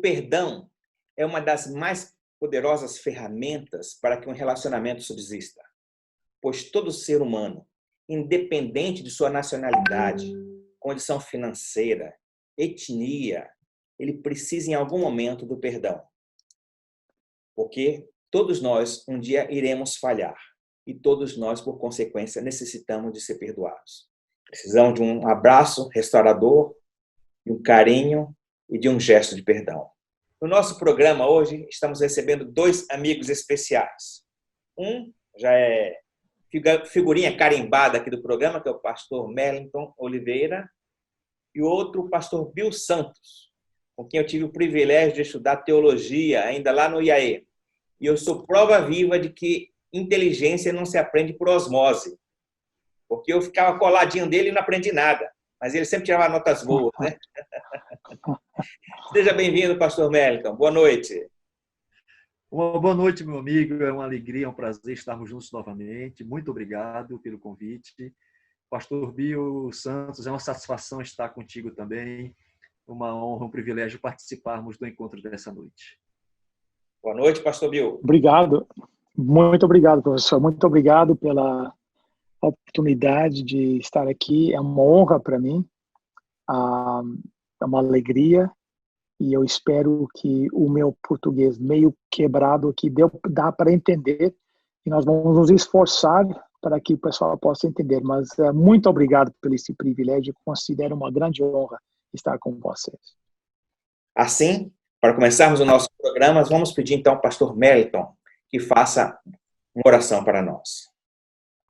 perdão é uma das mais poderosas ferramentas para que um relacionamento subsista, pois todo ser humano, independente de sua nacionalidade, condição financeira, etnia, ele precisa em algum momento do perdão. Porque todos nós um dia iremos falhar e todos nós, por consequência, necessitamos de ser perdoados. Precisamos de um abraço restaurador, de um carinho e de um gesto de perdão. No nosso programa hoje, estamos recebendo dois amigos especiais. Um já é figurinha carimbada aqui do programa, que é o pastor Merlington Oliveira, e o outro, o pastor Bill Santos, com quem eu tive o privilégio de estudar teologia, ainda lá no IAE. E eu sou prova viva de que inteligência não se aprende por osmose, porque eu ficava coladinho dele e não aprendi nada, mas ele sempre tirava notas boas, né? Seja bem-vindo, pastor Merlington. Boa noite. Uma boa noite, meu amigo. É uma alegria, é um prazer estarmos juntos novamente. Muito obrigado pelo convite. Pastor Bill Santos, é uma satisfação estar contigo também. Uma honra, um privilégio participarmos do encontro dessa noite. Boa noite, pastor Bill. Obrigado. Muito obrigado, professor. Muito obrigado pela oportunidade de estar aqui. É uma honra para mim. É uma alegria. E eu espero que o meu português meio quebrado aqui dá para entender. E nós vamos nos esforçar para que o pessoal possa entender. Mas muito obrigado por esse privilégio. Considero uma grande honra estar com vocês. Assim, para começarmos o nosso programa, vamos pedir então ao pastor Merlington que faça uma oração para nós.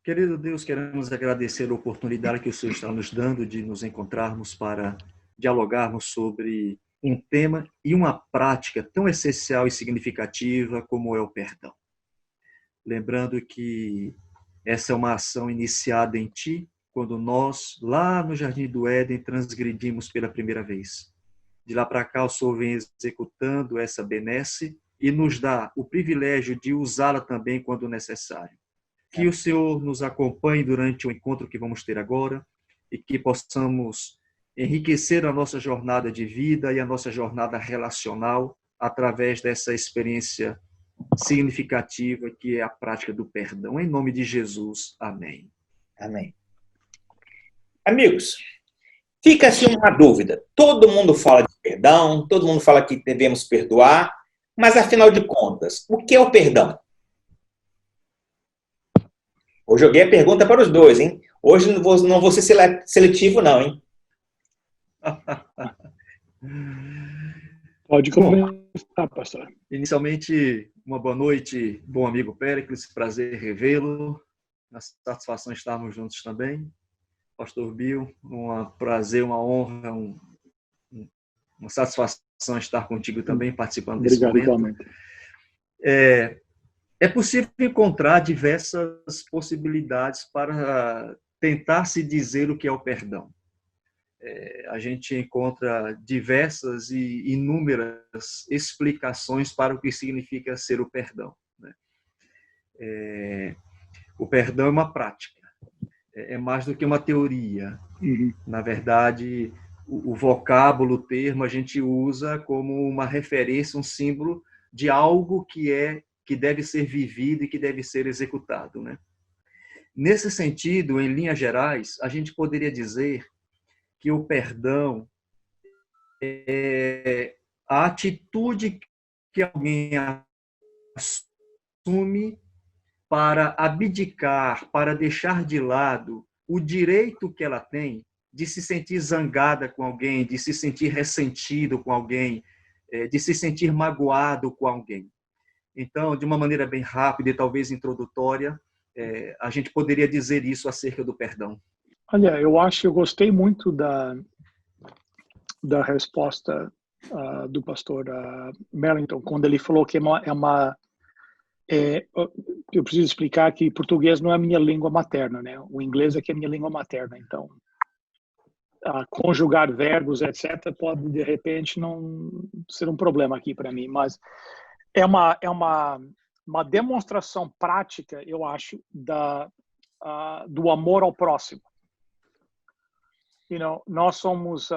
Querido Deus, queremos agradecer a oportunidade que o Senhor está nos dando de nos encontrarmos para dialogarmos sobre um tema e uma prática tão essencial e significativa como é o perdão. Lembrando que essa é uma ação iniciada em Ti, quando nós, lá no Jardim do Éden, transgredimos pela primeira vez. De lá para cá, o Senhor vem executando essa benesse e nos dá o privilégio de usá-la também quando necessário. Que o Senhor nos acompanhe durante o encontro que vamos ter agora e que possamos enriquecer a nossa jornada de vida e a nossa jornada relacional através dessa experiência significativa que é a prática do perdão. Em nome de Jesus, amém. Amém. Amigos, fica-se uma dúvida. Todo mundo fala de perdão, todo mundo fala que devemos perdoar, mas afinal de contas, o que é o perdão? Eu joguei a pergunta para os dois, hein? Hoje não vou ser seletivo, não, hein? Pode começar, pastor. Inicialmente, uma boa noite, bom amigo Péricles, prazer revê-lo. Uma satisfação estarmos juntos também. Pastor Bill, um prazer, uma honra, uma satisfação estar contigo também, participando desse momento. Igualmente. É possível encontrar diversas possibilidades para tentar se dizer o que é o perdão. A gente encontra diversas e inúmeras explicações para o que significa ser o perdão. O perdão é uma prática, é mais do que uma teoria. Na verdade, o vocábulo, o termo, a gente usa como uma referência, um símbolo de algo que deve ser vivido e que deve ser executado, né? Nesse sentido, em linhas gerais, a gente poderia dizer que o perdão é a atitude que alguém assume para abdicar, para deixar de lado o direito que ela tem de se sentir zangada com alguém, de se sentir ressentido com alguém, de se sentir magoado com alguém. Então, de uma maneira bem rápida e talvez introdutória, a gente poderia dizer isso acerca do perdão. Olha, eu gostei muito da resposta do pastor Merlington, quando ele falou que eu preciso explicar que português não é a minha língua materna, né? O inglês é que é a minha língua materna, então conjugar verbos, etc., pode, de repente, não ser um problema aqui para mim, mas é uma demonstração prática, eu acho, do amor ao próximo. Nós somos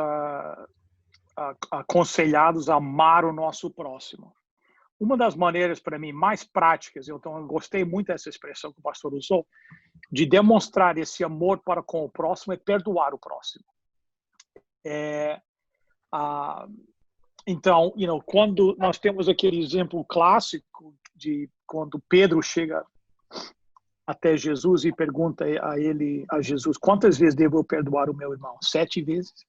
aconselhados a amar o nosso próximo. Uma das maneiras, para mim, mais práticas, eu gostei muito dessa expressão que o pastor usou, de demonstrar esse amor para com o próximo é perdoar o próximo. Então, quando nós temos aquele exemplo clássico de quando Pedro chega até Jesus e pergunta a Jesus, quantas vezes devo eu perdoar o meu irmão? 7 vezes?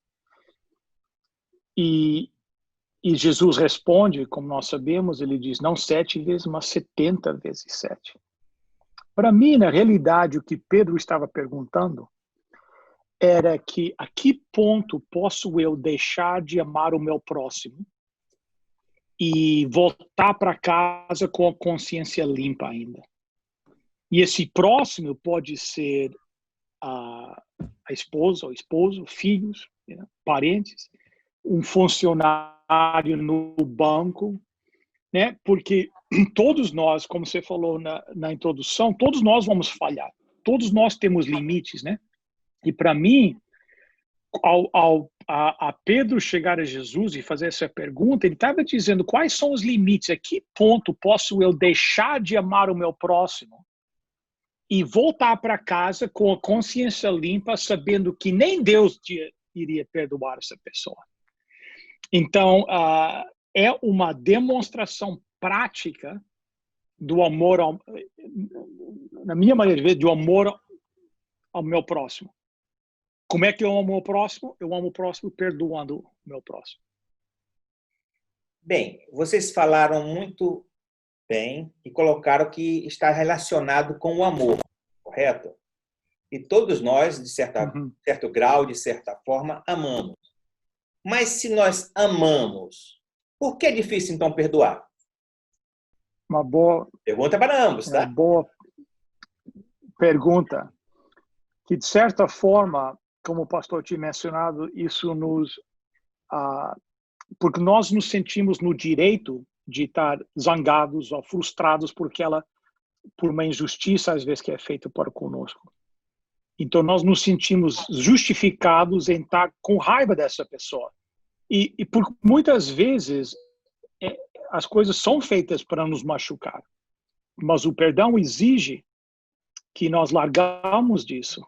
E Jesus responde, como nós sabemos, ele diz, não 7 vezes, mas 70 vezes 7. Para mim, na realidade, o que Pedro estava perguntando era que a que ponto posso eu deixar de amar o meu próximo e voltar para casa com a consciência limpa ainda? E esse próximo pode ser a esposa, o esposo, filhos, parentes, um funcionário no banco, né? Porque todos nós, como você falou na introdução, todos nós vamos falhar. Todos nós temos limites, né? E para mim, a Pedro chegar a Jesus e fazer essa pergunta, ele estava dizendo quais são os limites, a que ponto posso eu deixar de amar o meu próximo e voltar para casa com a consciência limpa, sabendo que nem Deus iria perdoar essa pessoa. Então, é uma demonstração prática do amor, na minha maneira de ver, do amor ao meu próximo. Como é que eu amo o próximo? Eu amo o próximo perdoando o meu próximo. Bem, vocês falaram muito bem e colocaram que está relacionado com o amor, correto? E todos nós, de certo grau, de certa forma, amamos. Mas se nós amamos, por que é difícil, então, perdoar? Uma boa Pergunta para ambos, tá? Uma boa pergunta. Que, de certa forma, como o pastor tinha mencionado, isso porque nós nos sentimos no direito de estar zangados ou frustrados por uma injustiça, às vezes, que é feita para conosco. Então, nós nos sentimos justificados em estar com raiva dessa pessoa. E por muitas vezes, as coisas são feitas para nos machucar. Mas o perdão exige que nós largamos disso.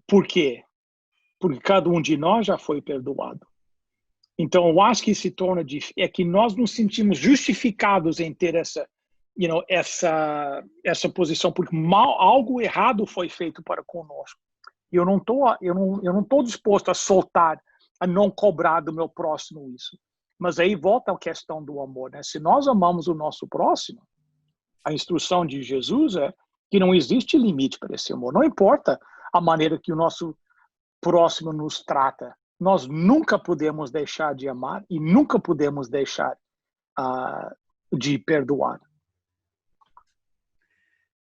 Por quê? Porque cada um de nós já foi perdoado. Então, eu acho que se torna difícil, é que nós nos sentimos justificados em ter essa posição, porque algo errado foi feito para conosco. E eu não tô disposto a soltar, a não cobrar do meu próximo isso. Mas aí volta a questão do amor, né? Se nós amamos o nosso próximo, a instrução de Jesus é que não existe limite para esse amor. Não importa a maneira que o nosso próximo nos trata. Nós nunca podemos deixar de amar e nunca podemos deixar de perdoar.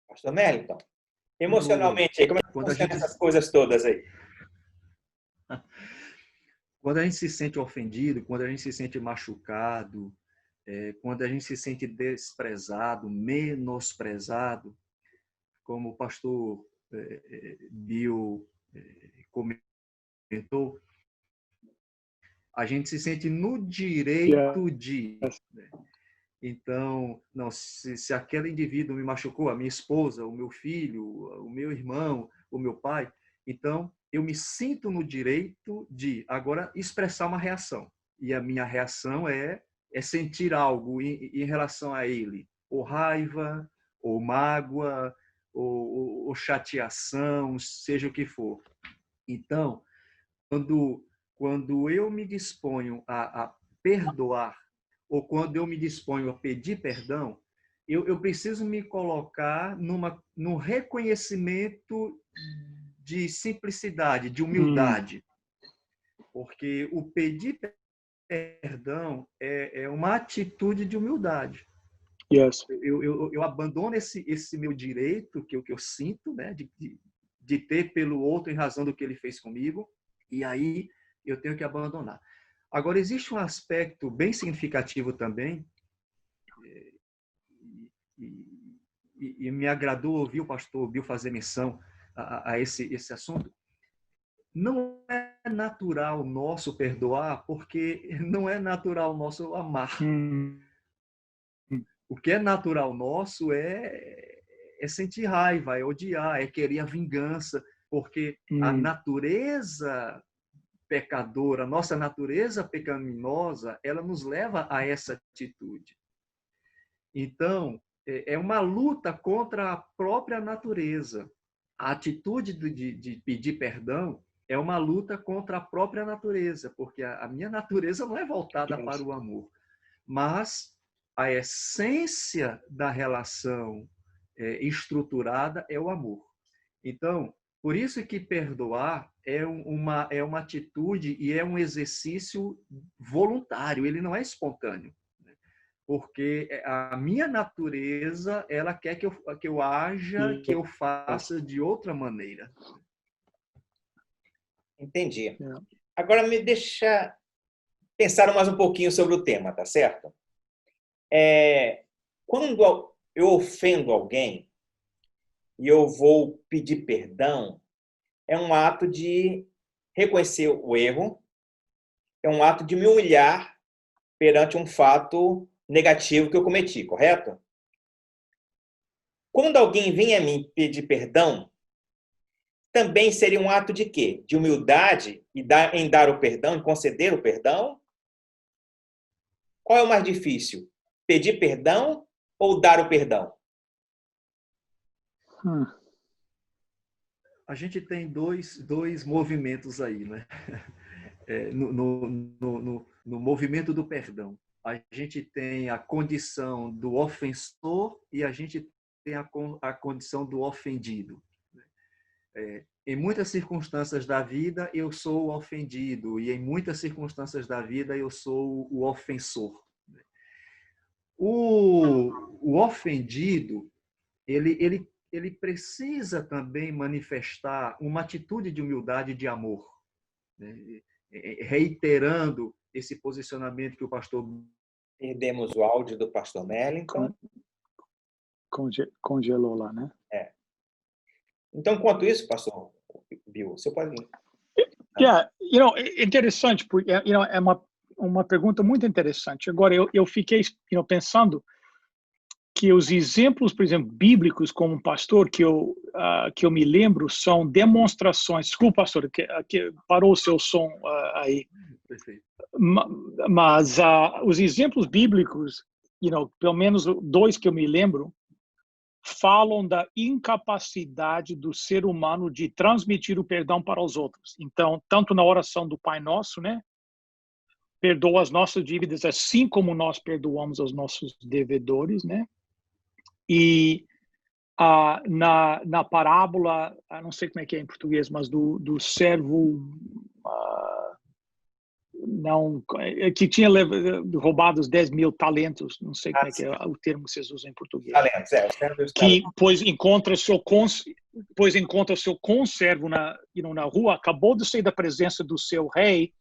Pastor Mellington, emocionalmente, aí, como é que funcionam essas coisas todas aí? Quando a gente se sente ofendido, quando a gente se sente machucado, quando a gente se sente desprezado, menosprezado, como o pastor Bill comentou, a gente se sente no direito de... Né? Então, não, se aquele indivíduo me machucou, a minha esposa, o meu filho, o meu irmão, o meu pai, então eu me sinto no direito de agora expressar uma reação. E a minha reação é sentir algo em relação a ele, ou raiva, ou mágoa, ou chateação, seja o que for. Então, quando eu me disponho a perdoar, ou quando eu me disponho a pedir perdão, eu preciso me colocar num reconhecimento de simplicidade, de humildade. Porque o pedir perdão é uma atitude de humildade. Yes. Eu abandono esse meu direito que eu sinto, né, de ter pelo outro em razão do que ele fez comigo, e aí eu tenho que abandonar. Agora, existe um aspecto bem significativo também, e me agradou ouvir o pastor Bill fazer menção a esse assunto. não é natural nosso perdoar, porque não é natural nosso amar. O que é natural nosso é sentir raiva, é odiar, é querer a vingança, porque a natureza pecadora, a nossa natureza pecaminosa, ela nos leva a essa atitude. Então, é uma luta contra a própria natureza. A atitude de pedir perdão é uma luta contra a própria natureza, porque a minha natureza não é voltada para o amor, mas a essência da relação estruturada é o amor. Então, por isso que perdoar é uma atitude e é um exercício voluntário, ele não é espontâneo. Porque a minha natureza, ela quer que eu haja, que eu faça de outra maneira. Entendi. Agora me deixa pensar mais um pouquinho sobre o tema, tá certo? Quando eu ofendo alguém e eu vou pedir perdão, é um ato de reconhecer o erro, é um ato de me humilhar perante um fato negativo que eu cometi, correto? Quando alguém vem a mim pedir perdão, também seria um ato de quê? De humildade em dar o perdão, em conceder o perdão? Qual é o mais difícil? Pedir perdão ou dar o perdão? A gente tem dois movimentos aí, né? No movimento do perdão. A gente tem a condição do ofensor e a gente tem a condição do ofendido. Em muitas circunstâncias da vida, eu sou o ofendido, e em muitas circunstâncias da vida, eu sou o ofensor. O ofendido, ele precisa também manifestar uma atitude de humildade e de amor, né? Reiterando esse posicionamento que o pastor... Perdemos o áudio do pastor Mellington. Congelou lá, né? Então, enquanto isso, pastor Bill, você pode... Interessante, porque é uma pergunta muito interessante. Agora, eu fiquei pensando que os exemplos, por exemplo, bíblicos como pastor que eu me lembro são demonstrações. Desculpa, pastor, que parou o seu som aí. Perfeito. Mas os exemplos bíblicos, pelo menos dois que eu me lembro, falam da incapacidade do ser humano de transmitir o perdão para os outros. Então, tanto na oração do Pai Nosso, né? Perdoa as nossas dívidas assim como nós perdoamos aos nossos devedores, né? E na parábola, não sei como é que é em português, mas do servo que tinha roubado os 10 mil talentos, não sei como é que é o termo que vocês usam em português. Talentos, que pois encontra o seu conservo na rua, acabou de sair da presença do seu rei,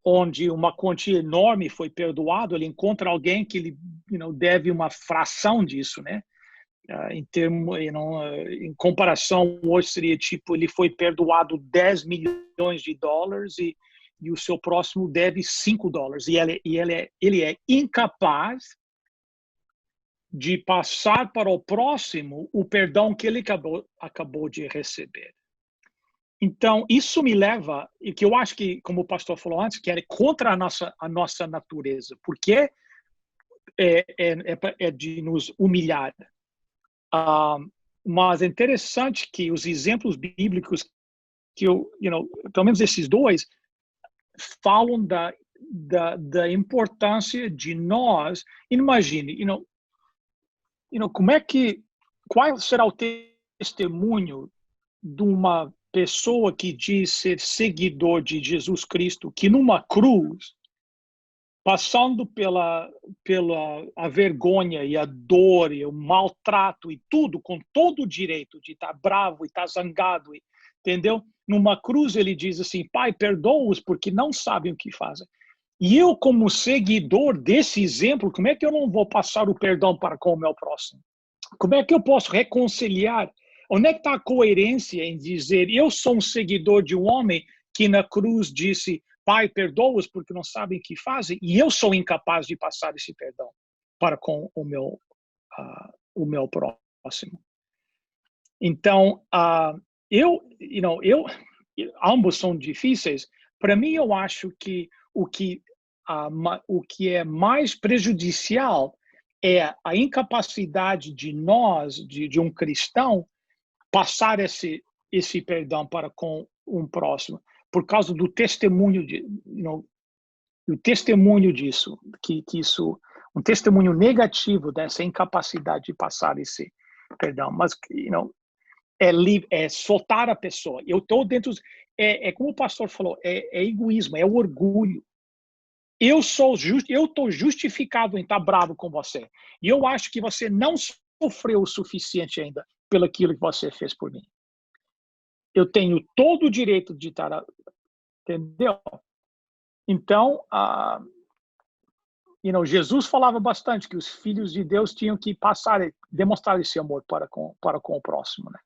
onde uma quantia enorme foi perdoado. Ele encontra alguém que ele deve uma fração disso, né? Em comparação, hoje seria tipo, ele foi perdoado 10 milhões de dólares e o seu próximo deve 5 dólares. E ele é incapaz de passar para o próximo o perdão que ele acabou de receber. Então, isso me leva, e que eu acho que, como o pastor falou antes, que é contra a nossa natureza, porque é de nos humilhar. Mas é interessante que os exemplos bíblicos, que pelo menos esses dois, falam da importância de nós. Imagine, qual será o testemunho de uma pessoa que diz ser seguidor de Jesus Cristo, que numa cruz, passando pela a vergonha e a dor e o maltrato e tudo, com todo o direito de estar bravo e estar zangado, entendeu? Numa cruz ele diz assim: Pai, perdoa-os porque não sabem o que fazem. E eu, como seguidor desse exemplo, como é que eu não vou passar o perdão para com o meu próximo? Como é que eu posso reconciliar? Onde é que está a coerência em dizer eu sou um seguidor de um homem que na cruz disse, Pai, perdoa-os porque não sabem o que fazem, e eu sou incapaz de passar esse perdão para com o meu próximo. Então, ambos são difíceis. Para mim, eu acho que o que é mais prejudicial é a incapacidade de nós, de um cristão, passar esse perdão para com um próximo, por causa do testemunho o testemunho disso, que isso, um testemunho negativo dessa incapacidade de passar esse perdão. Mas, é soltar a pessoa. Eu estou dentro, como o pastor falou, é egoísmo, é o orgulho. Eu estou justificado em estar bravo com você. E eu acho que você não sofreu o suficiente ainda pelo aquilo que você fez por mim. Eu tenho todo o direito de estar, entendeu? Então, Jesus falava bastante que os filhos de Deus tinham que demonstrar esse amor para com o próximo, né?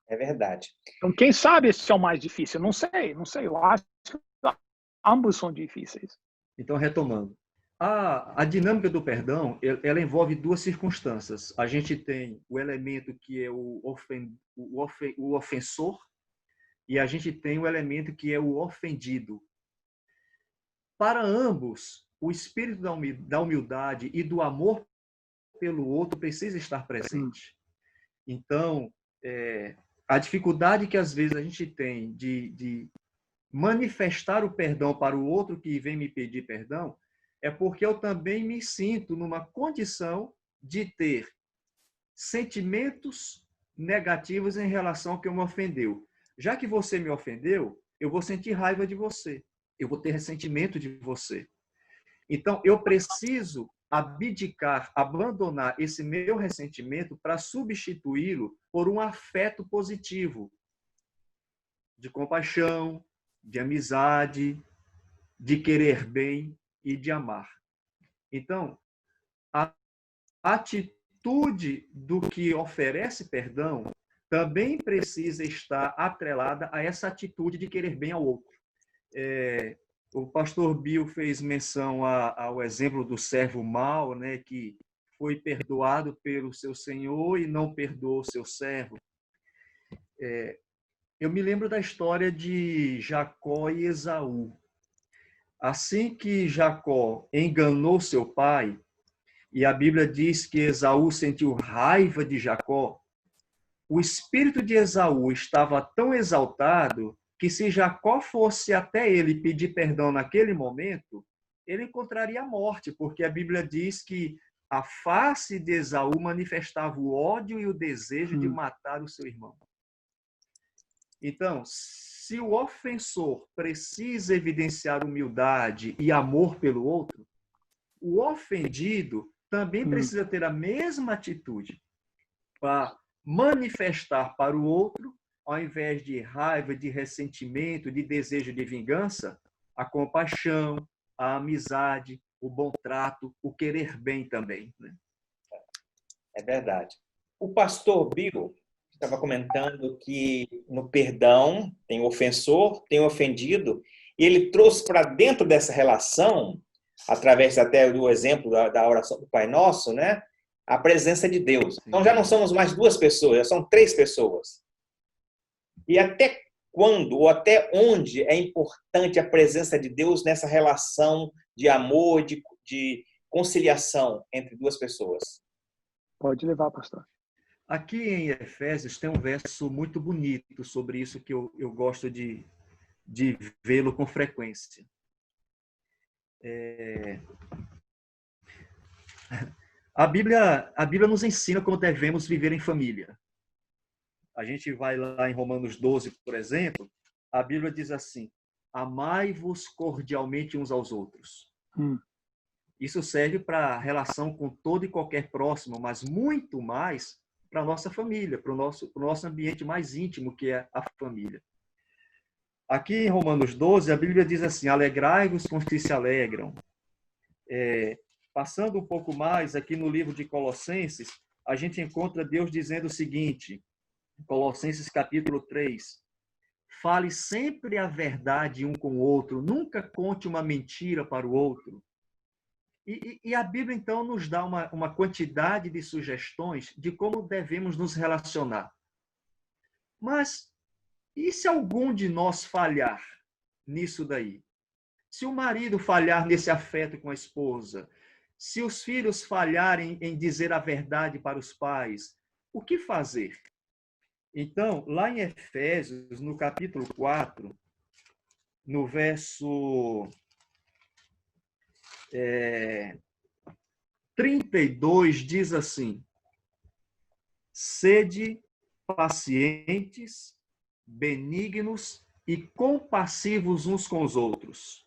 É verdade. Então, quem sabe esse é o mais difícil? Não sei. Eu acho que ambos são difíceis. Então, retomando. A dinâmica do perdão, ela envolve duas circunstâncias. A gente tem o elemento que é o ofensor e a gente tem o elemento que é o ofendido. Para ambos, o espírito da humildade e do amor pelo outro precisa estar presente. Então, a dificuldade que às vezes a gente tem de manifestar o perdão para o outro que vem me pedir perdão é porque eu também me sinto numa condição de ter sentimentos negativos em relação ao que me ofendeu. Já que você me ofendeu, eu vou sentir raiva de você. Eu vou ter ressentimento de você. Então, eu preciso abdicar, abandonar esse meu ressentimento para substituí-lo por um afeto positivo, de compaixão, de amizade, de querer bem e de amar. Então, a atitude do que oferece perdão também precisa estar atrelada a essa atitude de querer bem ao outro. O pastor Bill fez menção ao exemplo do servo mau, né, que foi perdoado pelo seu senhor e não perdoou o seu servo. Eu me lembro da história de Jacó e Esaú. Assim que Jacó enganou seu pai, e a Bíblia diz que Esaú sentiu raiva de Jacó, o espírito de Esaú estava tão exaltado que se Jacó fosse até ele pedir perdão naquele momento, ele encontraria a morte, porque a Bíblia diz que a face de Esaú manifestava o ódio e o desejo de matar o seu irmão. Então, se o ofensor precisa evidenciar humildade e amor pelo outro, o ofendido também precisa ter a mesma atitude para manifestar para o outro, ao invés de raiva, de ressentimento, de desejo de vingança, a compaixão, a amizade, o bom trato, o querer bem também, né? É verdade. O pastor Bill estava comentando que no perdão tem o ofensor, tem o ofendido, e ele trouxe para dentro dessa relação, através até do exemplo da oração do Pai Nosso, né, a presença de Deus. Então já não somos mais duas pessoas, já são três pessoas. E até quando ou até onde é importante a presença de Deus nessa relação de amor, de conciliação entre duas pessoas? Pode levar, pastor. Aqui em Efésios tem um verso muito bonito sobre isso que eu gosto de vê-lo com frequência. A Bíblia nos ensina como devemos viver em família. A gente vai lá em Romanos 12, por exemplo, a Bíblia diz assim: amai-vos cordialmente uns aos outros. Isso serve para a relação com todo e qualquer próximo, mas muito mais para a nossa família, para o nosso ambiente mais íntimo, que é a família. Aqui em Romanos 12, a Bíblia diz assim: alegrai-vos com os que se alegram. Passando um pouco mais, aqui no livro de Colossenses, a gente encontra Deus dizendo o seguinte, Colossenses capítulo 3, fale sempre a verdade um com o outro, nunca conte uma mentira para o outro. E a Bíblia, então, nos dá uma quantidade de sugestões de como devemos nos relacionar. Mas e se algum de nós falhar nisso daí? Se o marido falhar nesse afeto com a esposa, se os filhos falharem em dizer a verdade para os pais, o que fazer? Então, lá em Efésios, no capítulo 4, no verso 32, diz assim: sede pacientes, benignos e compassivos uns com os outros.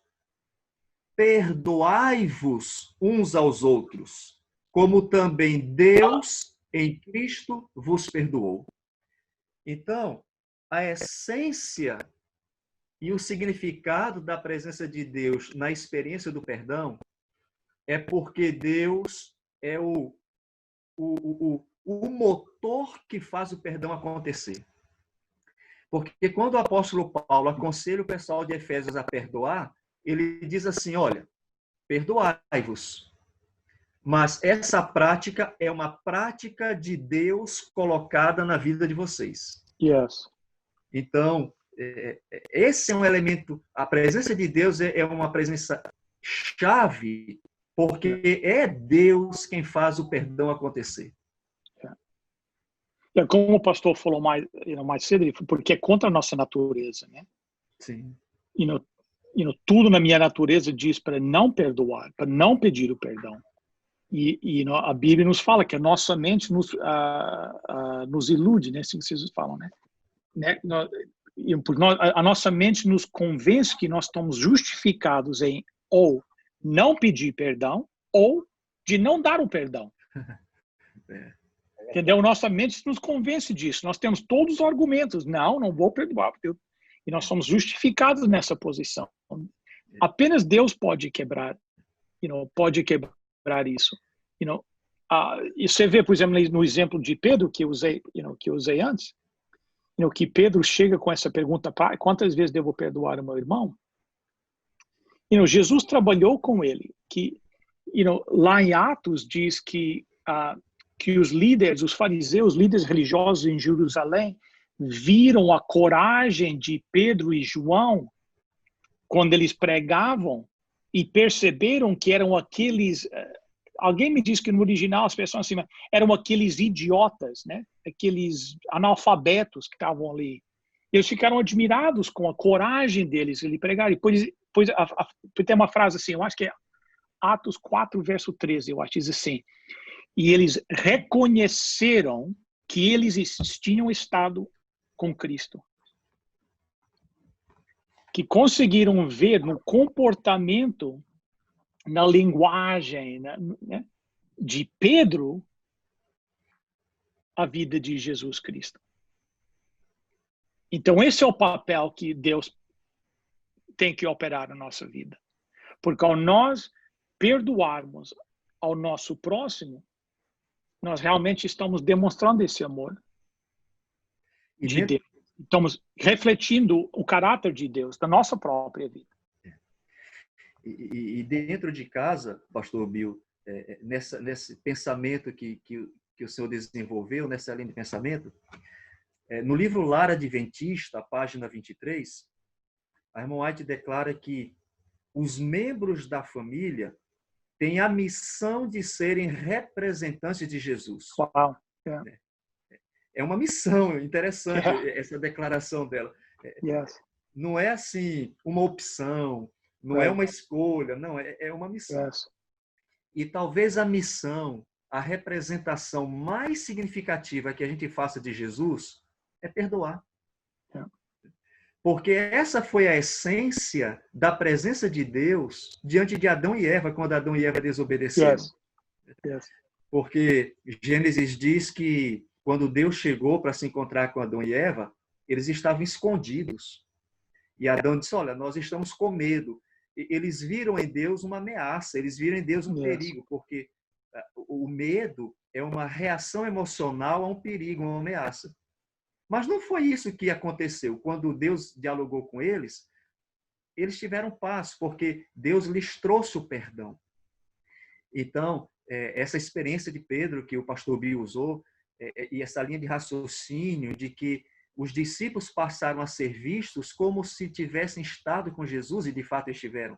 Perdoai-vos uns aos outros, como também Deus em Cristo vos perdoou. Então, a essência e o significado da presença de Deus na experiência do perdão é porque Deus é o motor que faz o perdão acontecer. Porque quando o apóstolo Paulo aconselha o pessoal de Efésios a perdoar, ele diz assim, olha, perdoai-vos. Mas essa prática é uma prática de Deus colocada na vida de vocês. Yes. Então, esse é um elemento, a presença de Deus é uma presença chave, porque é Deus quem faz o perdão acontecer. Como o pastor falou mais cedo, porque é contra a nossa natureza, né? Sim. Tudo na minha natureza diz para não perdoar, para não pedir o perdão. E a Bíblia nos fala que a nossa mente nos ilude, né? Assim que vocês falam, né? A nossa mente nos convence que nós estamos justificados em ou não pedir perdão ou de não dar o perdão. Entendeu? Nossa mente nos convence disso. Nós temos todos os argumentos. Não vou perdoar. E nós somos justificados nessa posição. Apenas Deus pode quebrar isso. E você vê, por exemplo, no exemplo de Pedro que eu usei antes, que Pedro chega com essa pergunta: quantas vezes devo perdoar o meu irmão? Jesus trabalhou com ele. Lá em Atos diz que os líderes, os fariseus, líderes religiosos em Jerusalém, viram a coragem de Pedro e João quando eles pregavam e perceberam que eram aqueles... Alguém me disse que no original as pessoas assim, eram aqueles idiotas, né? Aqueles analfabetos que estavam ali. Eles ficaram admirados com a coragem deles de pregar. E depois tem uma frase assim, eu acho que é Atos 4, verso 13, eu acho que diz assim: e eles reconheceram que eles tinham estado com Cristo. Que conseguiram ver no comportamento, na linguagem, né, de Pedro, a vida de Jesus Cristo. Então, esse é o papel que Deus tem que operar na nossa vida. Porque ao nós perdoarmos ao nosso próximo, nós realmente estamos demonstrando esse amor de Deus. Estamos refletindo o caráter de Deus, da nossa própria vida. E dentro de casa, pastor Bill, nesse pensamento que o senhor desenvolveu, nessa linha de pensamento, no livro Lar Adventista, página 23, a irmã White declara que os membros da família têm a missão de serem representantes de Jesus. Uau! É uma missão interessante essa declaração dela. Yes. Não é assim uma opção, não é uma escolha, não, é uma missão. Yes. E talvez a missão, a representação mais significativa que a gente faça de Jesus é perdoar. Porque essa foi a essência da presença de Deus diante de Adão e Eva, quando Adão e Eva desobedeceram. Yes. Porque Gênesis diz que quando Deus chegou para se encontrar com Adão e Eva, eles estavam escondidos. E Adão disse, olha, nós estamos com medo. Eles viram em Deus uma ameaça, eles viram em Deus um perigo, porque o medo é uma reação emocional a um perigo, a uma ameaça. Mas não foi isso que aconteceu. Quando Deus dialogou com eles tiveram paz, porque Deus lhes trouxe o perdão. Então, essa experiência de Pedro que o pastor Bill usou, e essa linha de raciocínio de que os discípulos passaram a ser vistos como se tivessem estado com Jesus, e de fato estiveram.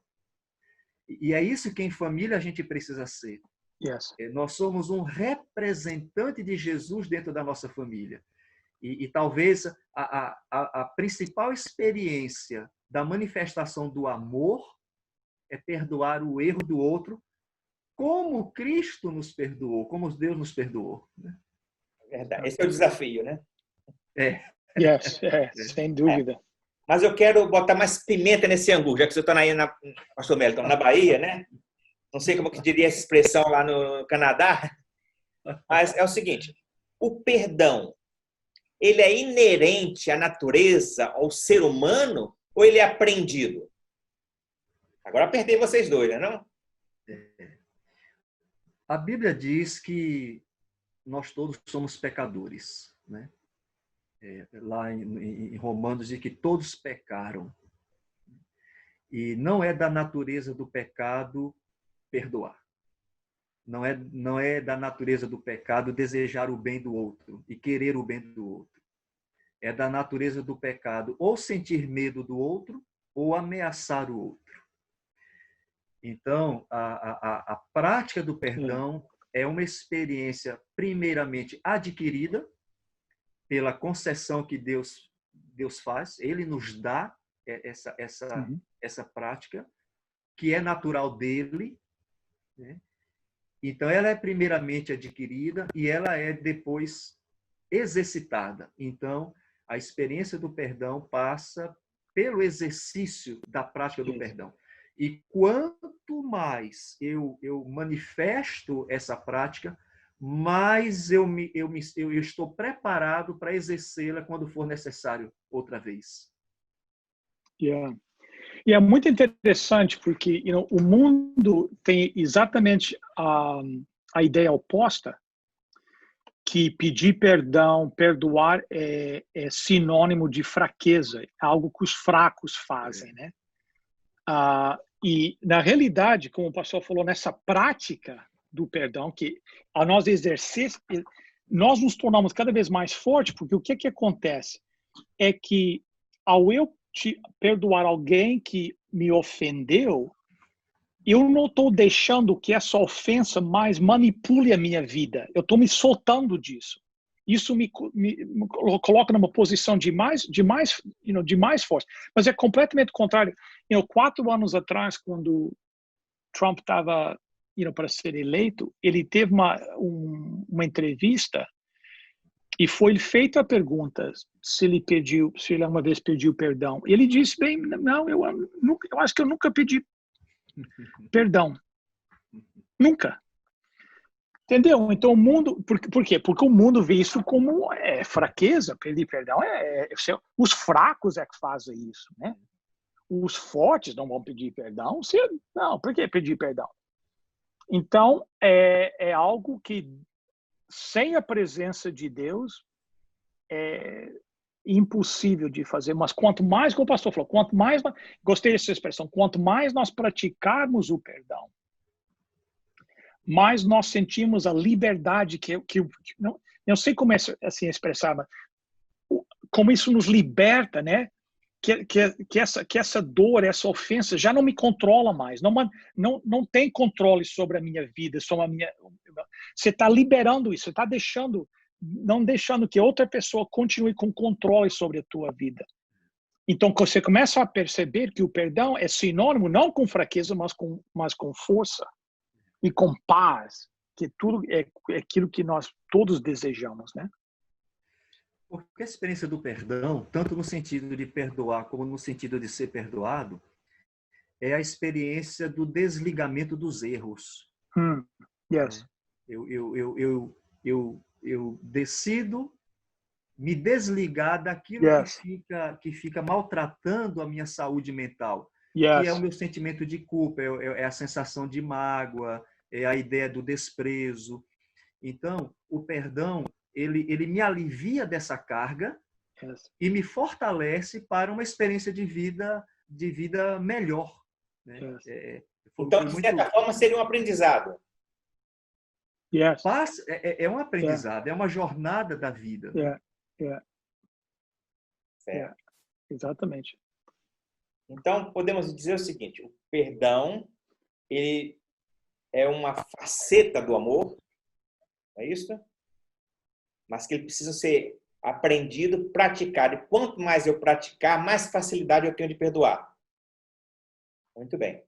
E é isso que em família a gente precisa ser. Yes. Nós somos um representante de Jesus dentro da nossa família. E talvez a principal experiência da manifestação do amor é perdoar o erro do outro, como Cristo nos perdoou, como Deus nos perdoou. Verdade. Esse é o desafio, né? Yes, sem dúvida. Mas eu quero botar mais pimenta nesse angu, já que você está aí, pastor Melton, na Bahia, né? Não sei como que diria essa expressão lá no Canadá, mas é o seguinte, o perdão, ele é inerente à natureza, ao ser humano, ou ele é aprendido? Agora apertei vocês dois, né, não? A Bíblia diz que nós todos somos pecadores, né? Lá em Romanos diz que todos pecaram. E não é da natureza do pecado perdoar. Não é da natureza do pecado desejar o bem do outro e querer o bem do outro. É da natureza do pecado ou sentir medo do outro ou ameaçar o outro. Então, a prática do perdão é uma experiência primeiramente adquirida pela concessão que Deus faz. Ele nos dá essa prática que é natural dele, né? Então, ela é primeiramente adquirida e ela é depois exercitada. Então, a experiência do perdão passa pelo exercício da prática do perdão. E quanto mais eu manifesto essa prática, mais eu estou preparado para exercê-la quando for necessário outra vez. Yeah. E é muito interessante porque o mundo tem exatamente a ideia oposta, que pedir perdão, perdoar é sinônimo de fraqueza, algo que os fracos fazem, né? E, na realidade, como o pastor falou, nessa prática do perdão, que a nós exercer, nós nos tornamos cada vez mais fortes, porque o que acontece é que, ao eu perdoar alguém que me ofendeu, eu não estou deixando que essa ofensa mais manipule a minha vida. Eu estou me soltando disso. Isso me coloca numa posição de mais força. Mas é completamente contrário. 4 anos atrás, quando Trump estava para ser eleito, ele teve uma entrevista e foi feita a pergunta se ele uma vez pediu perdão. Ele disse bem, não, eu acho que eu nunca pedi perdão. Nunca. Entendeu? Então o mundo, por quê? Porque o mundo vê isso como fraqueza, pedir perdão. Os fracos é que fazem isso, né? Os fortes não vão pedir perdão. Não, por que pedir perdão? Então é algo que, sem a presença de Deus, é impossível de fazer. Mas quanto mais, como o pastor falou, gostei dessa expressão, quanto mais nós praticarmos o perdão, mais nós sentimos a liberdade que não sei como assim expressar, mas como isso nos liberta, né? Que essa dor, essa ofensa já não me controla mais, não tem controle sobre a minha vida, você está liberando isso, você está não deixando que outra pessoa continue com controle sobre a tua vida. Então você começa a perceber que o perdão é sinônimo não com fraqueza, mas com força e com paz, que tudo é aquilo que nós todos desejamos, né? Porque a experiência do perdão, tanto no sentido de perdoar como no sentido de ser perdoado, é a experiência do desligamento dos erros. Yes. Eu decido me desligar daquilo que fica maltratando a minha saúde mental, que é o meu sentimento de culpa, é a sensação de mágoa, é a ideia do desprezo. Então, o perdão, ele me alivia dessa carga e me fortalece para uma experiência de vida melhor. Né? Então, de certa forma, seria um aprendizado. É um aprendizado, é uma jornada da vida. Exatamente. Então, podemos dizer o seguinte: o perdão, ele é uma faceta do amor, é isso? Mas que ele precisa ser aprendido, praticado. E quanto mais eu praticar, mais facilidade eu tenho de perdoar. Muito bem.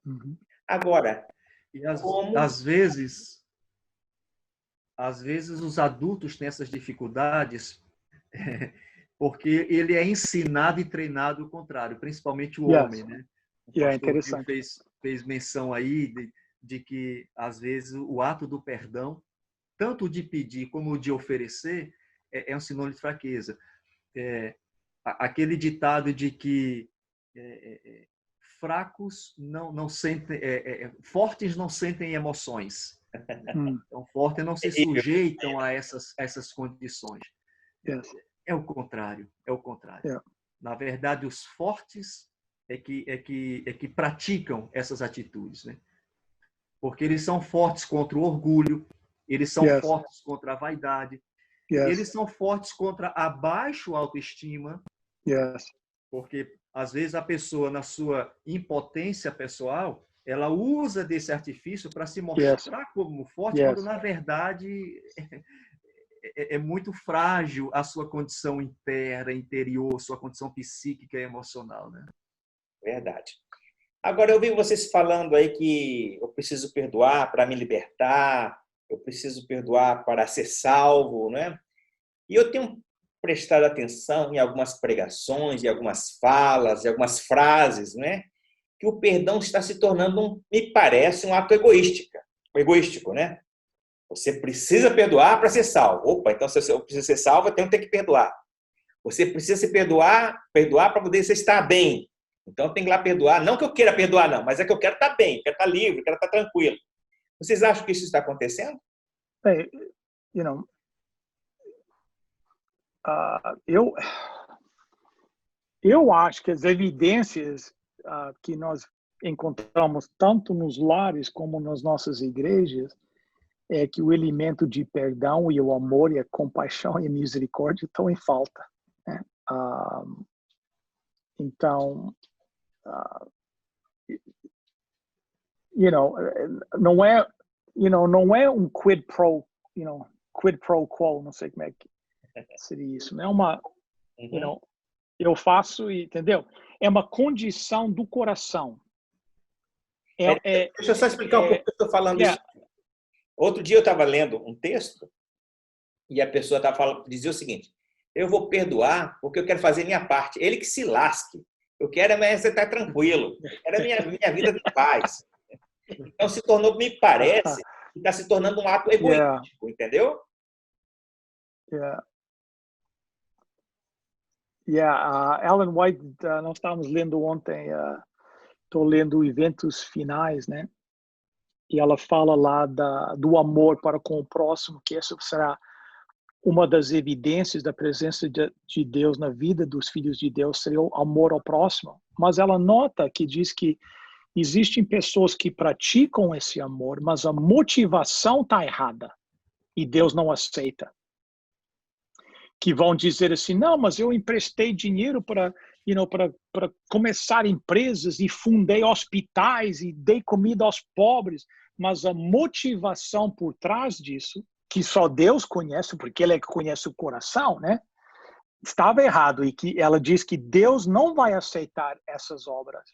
Agora, e às vezes os adultos têm essas dificuldades porque ele é ensinado e treinado o contrário, principalmente o homem, né? O pastor interessante. fez menção aí de que, às vezes, o ato do perdão, tanto de pedir como de oferecer, é um sinônimo de fraqueza. Aquele ditado de que fracos não sentem, fortes não sentem emoções. Então, fortes não se sujeitam a essas condições. É o contrário. Na verdade, os fortes é que praticam essas atitudes, né? Porque eles são fortes contra o orgulho, eles são fortes contra a vaidade, eles são fortes contra a baixa autoestima, porque às vezes a pessoa, na sua impotência pessoal, ela usa desse artifício para se mostrar como forte, quando na verdade é muito frágil a sua condição interna, interior, sua condição psíquica e emocional, né? Verdade. Agora, eu vi vocês falando aí que eu preciso perdoar para me libertar, eu preciso perdoar para ser salvo, né? E eu tenho prestado atenção em algumas pregações, em algumas falas, em algumas frases, né? Que o perdão está se tornando, me parece, um ato egoístico, né? Você precisa perdoar para ser salvo. Opa, então se eu preciso ser salvo, eu tenho que perdoar. Você precisa se perdoar para poder você estar bem. Então tem que ir lá perdoar. Não que eu queira perdoar, não, mas é que eu quero estar bem, quero estar livre, quero estar tranquilo. Vocês acham que isso está acontecendo? Eu acho que as evidências que nós encontramos tanto nos lares como nas nossas igrejas é que o elemento de perdão e o amor e a compaixão e a misericórdia estão em falta, né? Então, não é um quid pro quo, não sei como é que seria isso, não é uma, eu faço, entendeu? É uma condição do coração. Deixa eu só explicar um pouco que eu estou falando isso. Outro dia eu estava lendo um texto e a pessoa dizia o seguinte: eu vou perdoar porque eu quero fazer minha parte. Ele que se lasque. Eu quero você estar tranquilo. Era minha vida de paz. Então se tornou, me parece, que está se tornando um ato egoístico, entendeu? Ellen White, nós estávamos lendo ontem, estou lendo Eventos Finais, né? E ela fala lá do amor para com o próximo, que essa será uma das evidências da presença de Deus na vida dos filhos de Deus, seria o amor ao próximo. Mas ela nota que diz que existem pessoas que praticam esse amor, mas a motivação está errada e Deus não aceita. Que vão dizer assim, não, mas eu emprestei dinheiro para começar empresas e fundei hospitais e dei comida aos pobres, mas a motivação por trás disso, que só Deus conhece, porque Ele é que conhece o coração, né? Estava errado, e que ela diz que Deus não vai aceitar essas obras,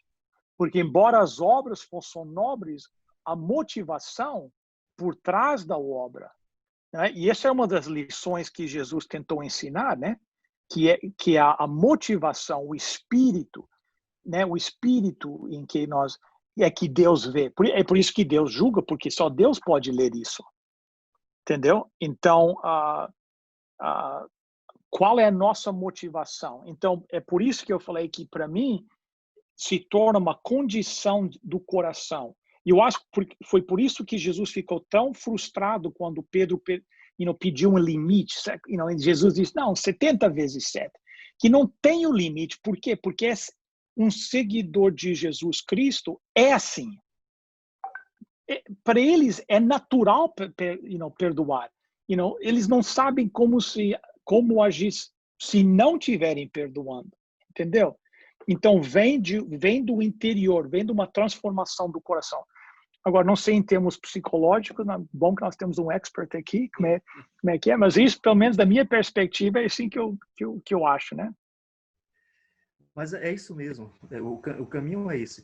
porque embora as obras fossem nobres, a motivação por trás da obra, né? E essa é uma das lições que Jesus tentou ensinar, né? Que é a motivação, o espírito, né? O espírito em que nós é que Deus vê. É por isso que Deus julga, porque só Deus pode ler isso, entendeu? Então, qual é a nossa motivação? Então, é por isso que eu falei que para mim se torna uma condição do coração. E eu acho que foi por isso que Jesus ficou tão frustrado quando Pedro pediu um limite. Jesus disse, não, 70 vezes 7. que não tem o limite. Por quê? Porque um seguidor de Jesus Cristo é assim. Para eles é natural perdoar. Eles não sabem como agir se não tiverem perdoando, entendeu? Então vem do interior, vem de uma transformação do coração. Agora, não sei em termos psicológicos, bom que nós temos um expert aqui, como é que é, mas isso, pelo menos da minha perspectiva, é assim que eu acho, né? Mas é isso mesmo, o caminho é esse.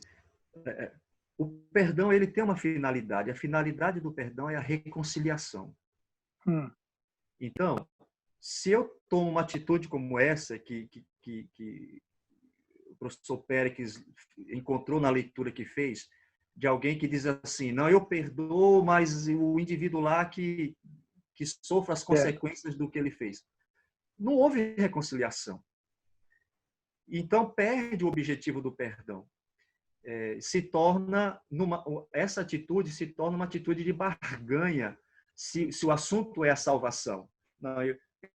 O perdão, ele tem uma finalidade. A finalidade do perdão é a reconciliação. Então, se eu tomo uma atitude como essa, que o professor Péricles encontrou na leitura que fez, de alguém que diz assim, não, eu perdoo, mas o indivíduo lá que sofre as consequências do que ele fez. Não houve reconciliação. Então, perde o objetivo do perdão. Essa atitude se torna uma atitude de barganha, se o assunto é a salvação. Não,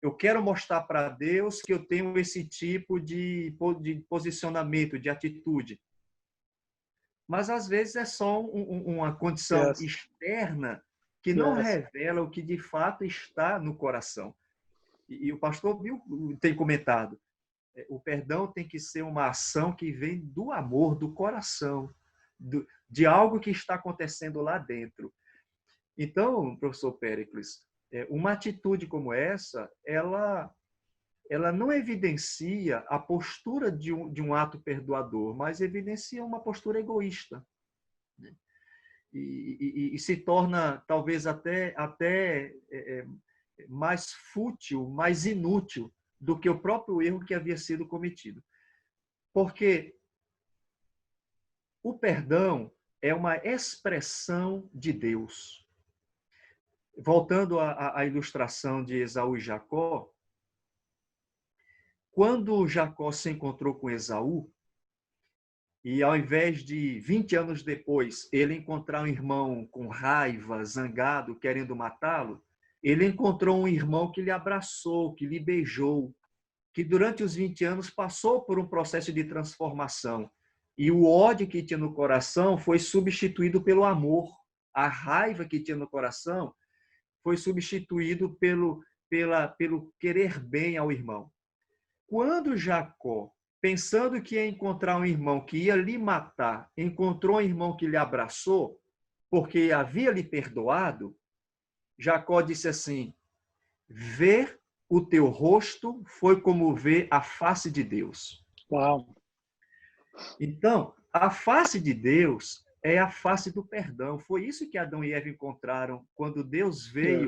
eu quero mostrar para Deus que eu tenho esse tipo de posicionamento, de atitude. Mas, às vezes, é só uma condição externa que não revela o que, de fato, está no coração. E o pastor Bill tem comentado, o perdão tem que ser uma ação que vem do amor, do coração, de algo que está acontecendo lá dentro. Então, professor Péricles, uma atitude como essa, ela não evidencia a postura de um ato perdoador, mas evidencia uma postura egoísta. E se torna, talvez, até mais fútil, mais inútil do que o próprio erro que havia sido cometido. Porque o perdão é uma expressão de Deus. Voltando à ilustração de Esaú e Jacó, quando Jacó se encontrou com Esaú, e ao invés de 20 anos depois ele encontrar um irmão com raiva, zangado, querendo matá-lo, ele encontrou um irmão que lhe abraçou, que lhe beijou, que durante os 20 anos passou por um processo de transformação. E o ódio que tinha no coração foi substituído pelo amor. A raiva que tinha no coração foi substituído pelo querer bem ao irmão. Quando Jacó, pensando que ia encontrar um irmão que ia lhe matar, encontrou um irmão que lhe abraçou, porque havia lhe perdoado, Jacó disse assim, ver o teu rosto foi como ver a face de Deus. Uau! Então, a face de Deus é a face do perdão. Foi isso que Adão e Eva encontraram quando Deus veio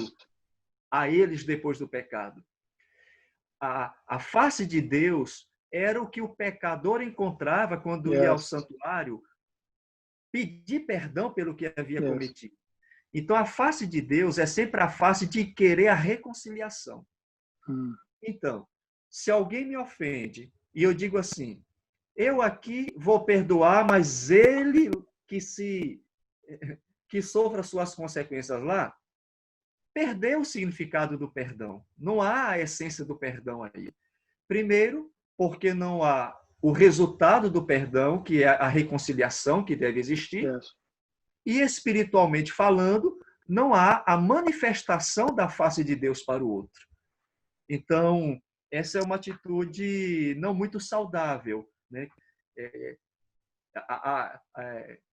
a eles depois do pecado. A face de Deus era o que o pecador encontrava quando ia ao santuário pedir perdão pelo que havia cometido. Então, a face de Deus é sempre a face de querer a reconciliação. Então, se alguém me ofende e eu digo assim, eu aqui vou perdoar, mas ele que sofra suas consequências lá, perdeu o significado do perdão. Não há a essência do perdão aí. Primeiro, porque não há o resultado do perdão, que é a reconciliação que deve existir. E, espiritualmente falando, não há a manifestação da face de Deus para o outro. Então, essa é uma atitude não muito saudável, né?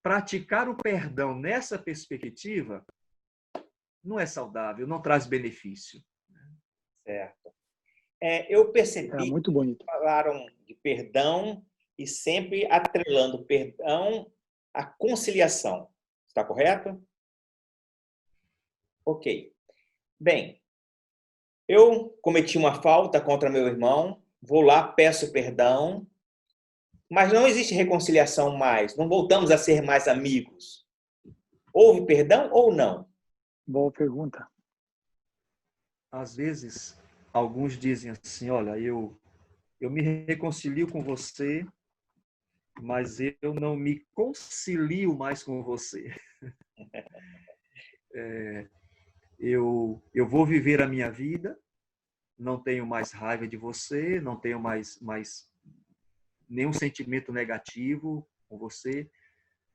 Praticar o perdão nessa perspectiva não é saudável, não traz benefício. Certo. Eu percebi muito bonito. Que falaram de perdão e sempre atrelando perdão à conciliação. Está correto? Ok. Bem, eu cometi uma falta contra meu irmão, vou lá, peço perdão, mas não existe reconciliação mais, não voltamos a ser mais amigos. Houve perdão ou não? Boa pergunta. Às vezes, alguns dizem assim, olha, eu me reconcilio com você, mas eu não me concilio mais com você. Eu vou viver a minha vida, não tenho mais raiva de você, não tenho mais nenhum sentimento negativo com você,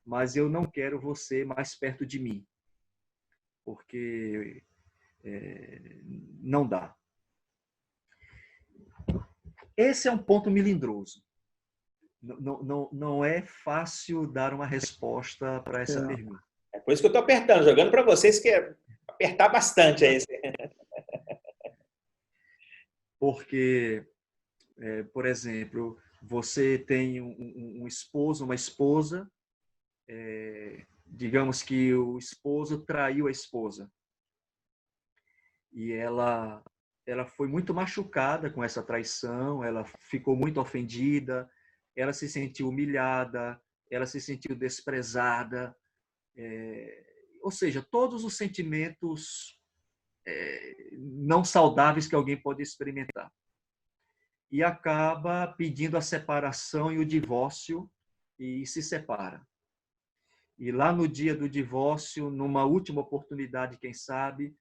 mas eu não quero você mais perto de mim, porque não dá. Esse é um ponto melindroso. Não é fácil dar uma resposta para essa pergunta. É por isso que eu estou apertando, jogando para vocês que é apertar bastante aí. Porque, por exemplo, você tem um esposo, uma esposa, digamos que o esposo traiu a esposa. E ela foi muito machucada com essa traição, ela ficou muito ofendida, ela se sentiu humilhada, ela se sentiu desprezada, ou seja, todos os sentimentos não saudáveis que alguém pode experimentar. E acaba pedindo a separação e o divórcio e se separa. E lá no dia do divórcio, numa última oportunidade, quem sabe,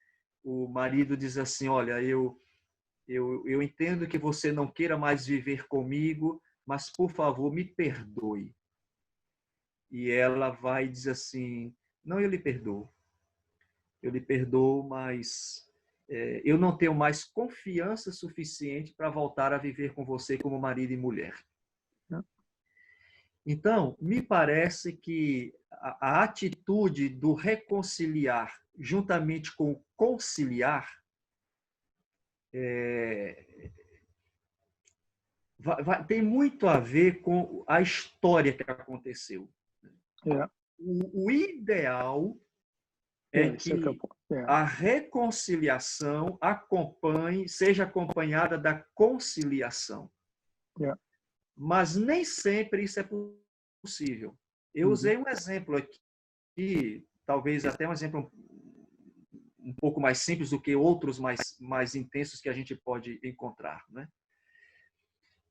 o marido diz assim, olha, eu entendo que você não queira mais viver comigo, mas, por favor, me perdoe. E ela vai dizer assim, não, eu lhe perdoo, mas eu não tenho mais confiança suficiente para voltar a viver com você como marido e mulher. Então, me parece que a atitude do reconciliar juntamente com o conciliar tem muito a ver com a história que aconteceu. O ideal é que a reconciliação seja acompanhada da conciliação. Mas nem sempre isso é possível. Eu usei um exemplo aqui, talvez até um exemplo um pouco mais simples do que outros mais intensos que a gente pode encontrar, né?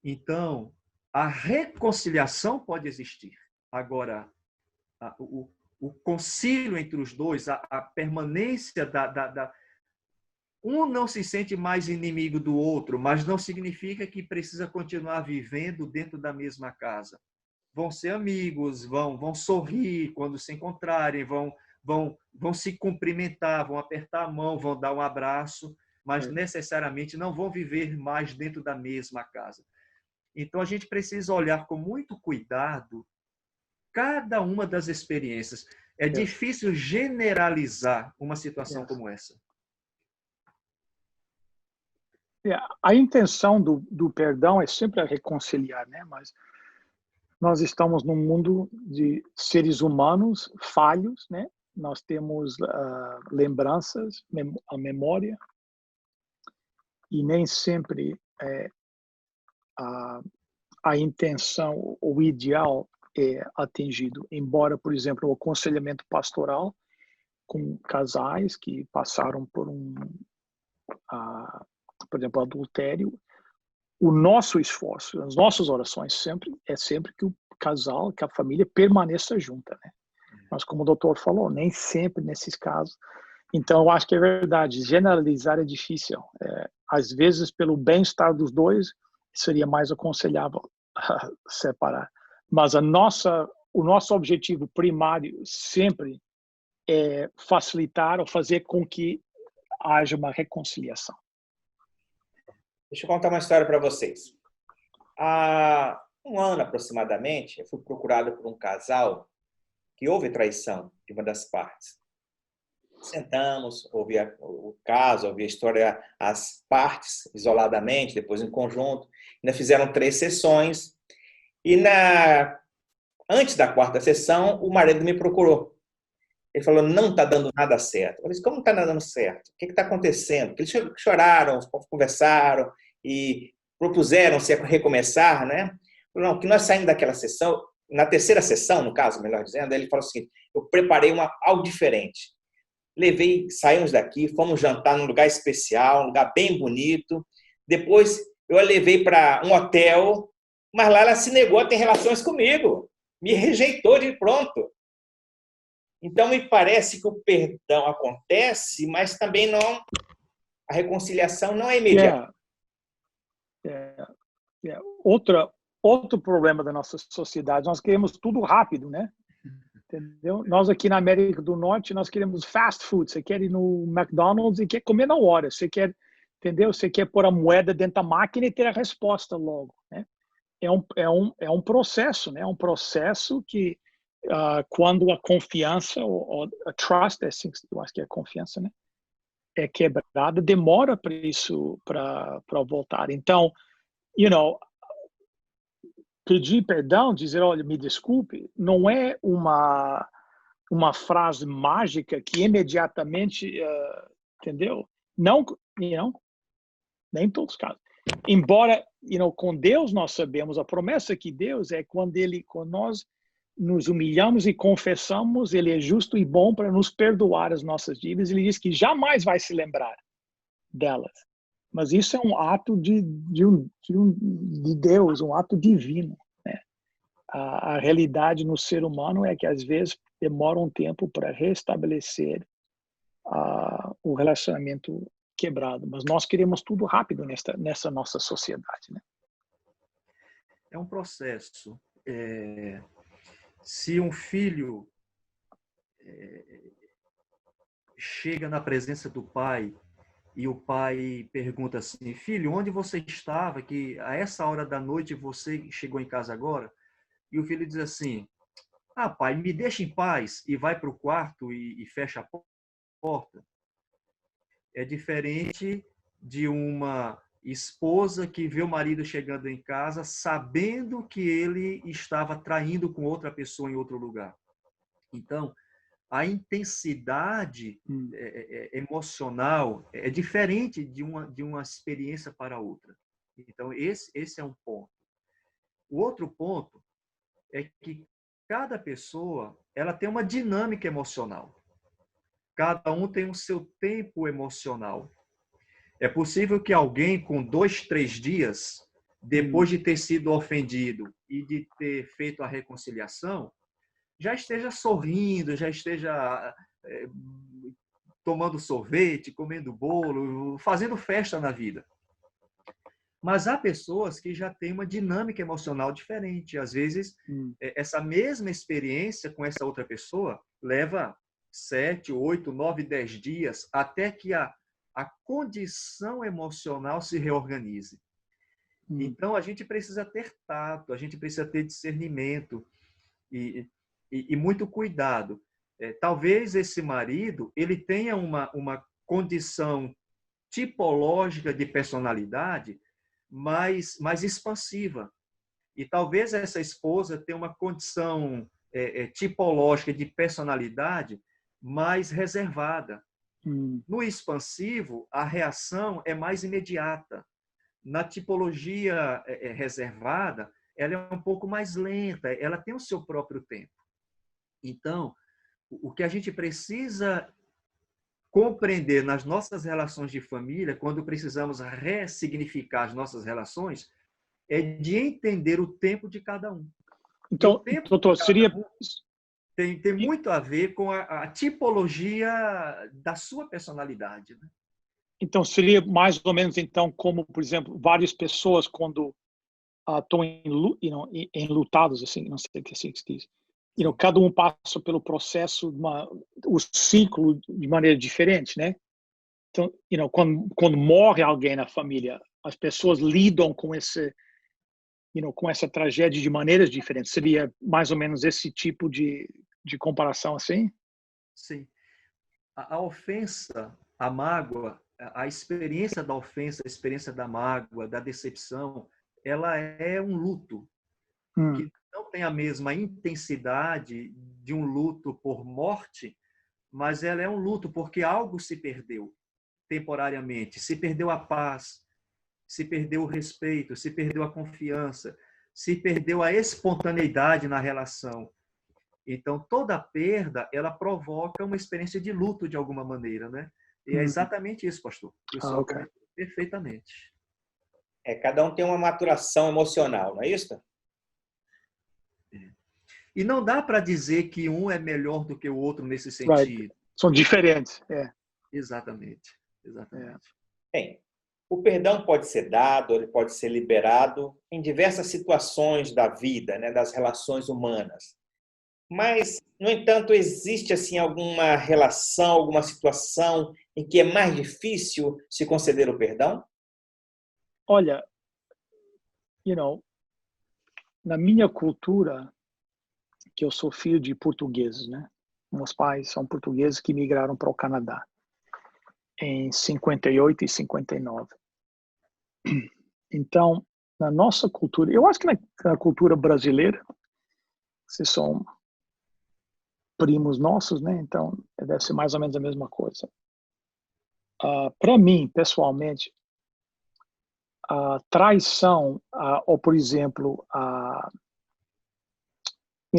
Então, a reconciliação pode existir. Agora, o concílio entre os dois, a permanência um não se sente mais inimigo do outro, mas não significa que precisa continuar vivendo dentro da mesma casa. Vão ser amigos, vão sorrir quando se encontrarem, vão se cumprimentar, vão apertar a mão, vão dar um abraço, mas necessariamente não vão viver mais dentro da mesma casa. Então, a gente precisa olhar com muito cuidado cada uma das experiências. É difícil generalizar uma situação como essa. A intenção do perdão é sempre a reconciliar, né? Mas nós estamos num mundo de seres humanos falhos, né? Nós temos lembranças, a memória, e nem sempre a intenção, o ideal é atingido. Embora, por exemplo, o aconselhamento pastoral com casais que passaram por por exemplo, adultério, o nosso esforço, as nossas orações é sempre que o casal, que a família permaneça junta, né? Mas como o doutor falou, nem sempre nesses casos. Então, eu acho que é verdade, generalizar é difícil. Às vezes, pelo bem-estar dos dois, seria mais aconselhável separar. Mas o nosso objetivo primário sempre é facilitar ou fazer com que haja uma reconciliação. Deixa eu contar uma história para vocês. Há um ano, aproximadamente, eu fui procurado por um casal que houve traição de uma das partes. Sentamos, ouvi o caso, ouvi a história, as partes isoladamente, depois em conjunto. Ainda fizeram 3 sessões. E antes da 4ª sessão, o marido me procurou. Ele falou, não está dando nada certo. Eu disse, como não está dando certo? O que está acontecendo? Eles choraram, conversaram e propuseram-se a recomeçar, né? Não, que nós saímos daquela sessão, na 3ª sessão, no caso, melhor dizendo, ele falou assim, eu preparei algo diferente. Saímos daqui, fomos jantar num lugar especial, um lugar bem bonito. Depois, eu a levei para um hotel, mas lá ela se negou a ter relações comigo. Me rejeitou de pronto. Então, me parece que o perdão acontece, mas também a reconciliação não é imediata. é, outro problema da nossa sociedade. Nós queremos tudo rápido, né? Entendeu? Nós aqui na América do Norte, nós queremos fast food. Você quer ir no McDonald's e quer comer na hora. Você quer, entendeu? Você quer pôr a moeda dentro da máquina e ter a resposta logo, né? É um processo, né? É um processo que, quando a confiança, ou a trust, assim, eu acho que é a confiança, né? É quebrada, demora para isso, para voltar. Então, pedir perdão, dizer, olha, me desculpe, não é uma frase mágica que imediatamente, entendeu? Não, nem em todos os casos. Embora, com Deus nós sabemos, a promessa que Deus é quando nós nos humilhamos e confessamos, Ele é justo e bom para nos perdoar as nossas dívidas. Ele diz que jamais vai se lembrar delas. Mas isso é um ato de Deus, um ato divino, né? A realidade no ser humano é que às vezes demora um tempo para restabelecer o relacionamento quebrado, mas nós queremos tudo rápido nessa nossa sociedade, né? É um processo. Se um filho chega na presença do pai e o pai pergunta assim, filho, onde você estava que a essa hora da noite você chegou em casa agora? E o filho diz assim, pai, me deixa em paz, e vai para o quarto e fecha a porta. É diferente de uma esposa que vê o marido chegando em casa sabendo que ele estava traindo com outra pessoa em outro lugar. Então, a intensidade emocional é diferente de uma experiência para outra. Então, esse é um ponto. O outro ponto é que cada pessoa ela tem uma dinâmica emocional. Cada um tem o seu tempo emocional. É possível que alguém com 2, 3 dias, depois de ter sido ofendido e de ter feito a reconciliação, já esteja sorrindo, já esteja tomando sorvete, comendo bolo, fazendo festa na vida. Mas há pessoas que já têm uma dinâmica emocional diferente. Às vezes, essa mesma experiência com essa outra pessoa leva 7, 8, 9, 10 dias até que a condição emocional se reorganize. Então, a gente precisa ter tato, a gente precisa ter discernimento e muito cuidado. Talvez esse marido ele tenha uma condição tipológica de personalidade mais expansiva. E talvez essa esposa tenha uma condição tipológica de personalidade mais reservada. No expansivo, a reação é mais imediata. Na tipologia reservada, ela é um pouco mais lenta, ela tem o seu próprio tempo. Então, o que a gente precisa compreender nas nossas relações de família, quando precisamos ressignificar as nossas relações, é de entender o tempo de cada um. Então, doutor, seria... Tem muito a ver com a tipologia da sua personalidade, né? Então, seria mais ou menos, então, como, por exemplo, várias pessoas, quando estão enlutados, assim, não sei o que se diz, cada um passa pelo processo, o ciclo de maneira diferente, né? Então, quando morre alguém na família, as pessoas lidam com com essa tragédia de maneiras diferentes. Seria mais ou menos esse tipo de comparação, assim? Sim. A ofensa, a mágoa, a experiência da ofensa, a experiência da mágoa, da decepção, ela é um luto que não tem a mesma intensidade de um luto por morte, mas ela é um luto porque algo se perdeu temporariamente. Se perdeu a paz, se perdeu o respeito, se perdeu a confiança, se perdeu a espontaneidade na relação. Então, toda perda, ela provoca uma experiência de luto de alguma maneira, né? E é exatamente isso, pastor. O senhor comentou perfeitamente. Cada um tem uma maturação emocional, não é isso? E não dá para dizer que um é melhor do que o outro nesse sentido. São diferentes. Exatamente. Exatamente. Bem, O perdão pode ser dado, ele pode ser liberado em diversas situações da vida, né, das relações humanas. Mas, no entanto, existe assim alguma relação, alguma situação em que é mais difícil se conceder o perdão? Olha, na minha cultura, que eu sou filho de portugueses, né? Meus pais são portugueses que migraram para o Canadá em 58 e 59. Então, na nossa cultura, eu acho que na cultura brasileira, vocês são primos nossos, né? Então, deve ser mais ou menos a mesma coisa. Para mim, pessoalmente, a traição, ou por exemplo,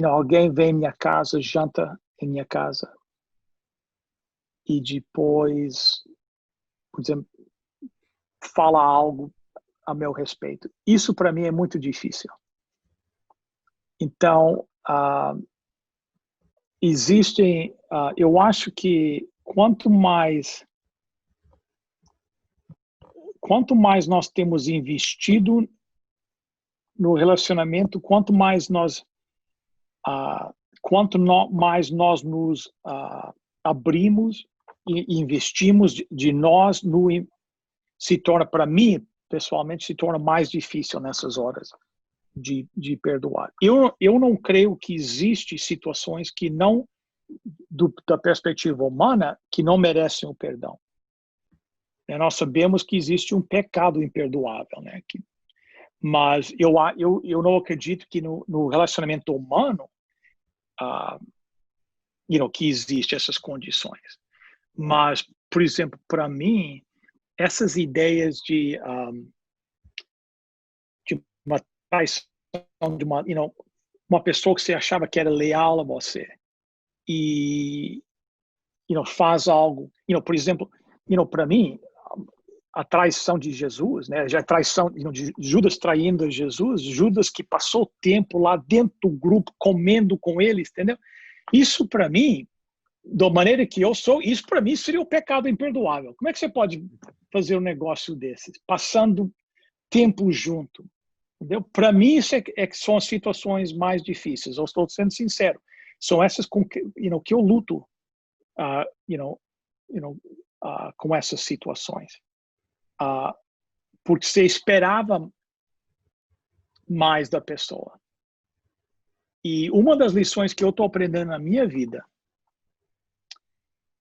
alguém vem em minha casa, janta em minha casa, e depois, por exemplo, fala algo a meu respeito. Isso para mim é muito difícil. Então, eu acho que quanto mais nós temos investido no relacionamento, mais nós nos abrimos e investimos de nós, se torna, para mim, pessoalmente, se torna mais difícil nessas horas de perdoar. Eu não creio que existe situações que não, da perspectiva humana, que não merecem o perdão. Nós sabemos que existe um pecado imperdoável, né? Mas eu não acredito que no relacionamento humano que existe essas condições. Mas, por exemplo, para mim, essas ideias de uma traição, de uma pessoa que você achava que era leal a você e faz algo, por exemplo, para mim, a traição de Jesus, né? Já a traição de Judas traindo Jesus, Judas que passou tempo lá dentro do grupo comendo com eles, entendeu? Isso para mim, da maneira que eu sou, isso para mim seria um pecado imperdoável. Como é que você pode fazer um negócio desses, passando tempo junto? Entendeu? Para mim isso que são as situações mais difíceis. Eu estou sendo sincero. São essas que eu luto, com essas situações. Porque você esperava mais da pessoa. E uma das lições que eu estou aprendendo na minha vida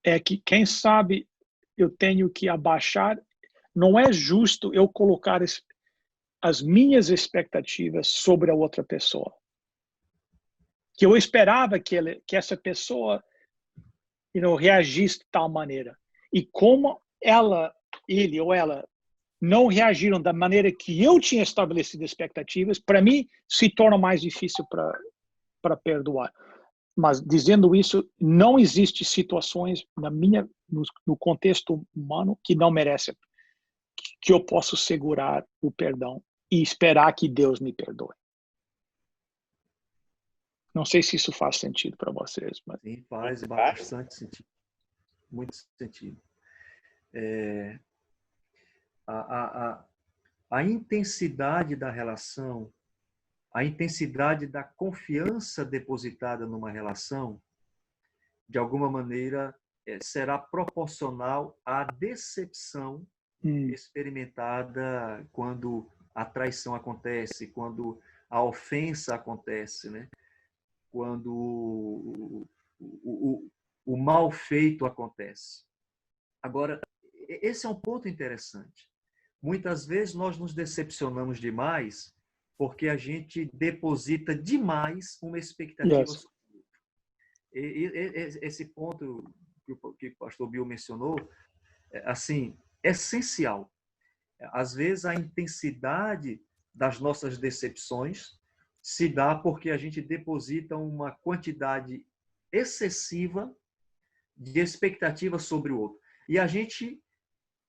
é que, quem sabe, eu tenho que abaixar. Não é justo eu colocar as minhas expectativas sobre a outra pessoa. Que eu esperava que essa pessoa reagisse de tal maneira. E como ele ou ela não reagiram da maneira que eu tinha estabelecido expectativas, para mim, se torna mais difícil para perdoar. Mas, dizendo isso, não existe situações no contexto humano que não merecem, que eu posso segurar o perdão e esperar que Deus me perdoe. Não sei se isso faz sentido para vocês. Mas... Sim, faz bastante sentido. Muito sentido. A intensidade da relação, a intensidade da confiança depositada numa relação, de alguma maneira, será proporcional à decepção experimentada quando a traição acontece, quando a ofensa acontece, né? Quando o mal feito acontece. Agora, esse é um ponto interessante. Muitas vezes nós nos decepcionamos demais porque a gente deposita demais uma expectativa sobre o outro. Esse ponto que o pastor Bill mencionou, assim, é essencial. Às vezes a intensidade das nossas decepções se dá porque a gente deposita uma quantidade excessiva de expectativa sobre o outro. E a gente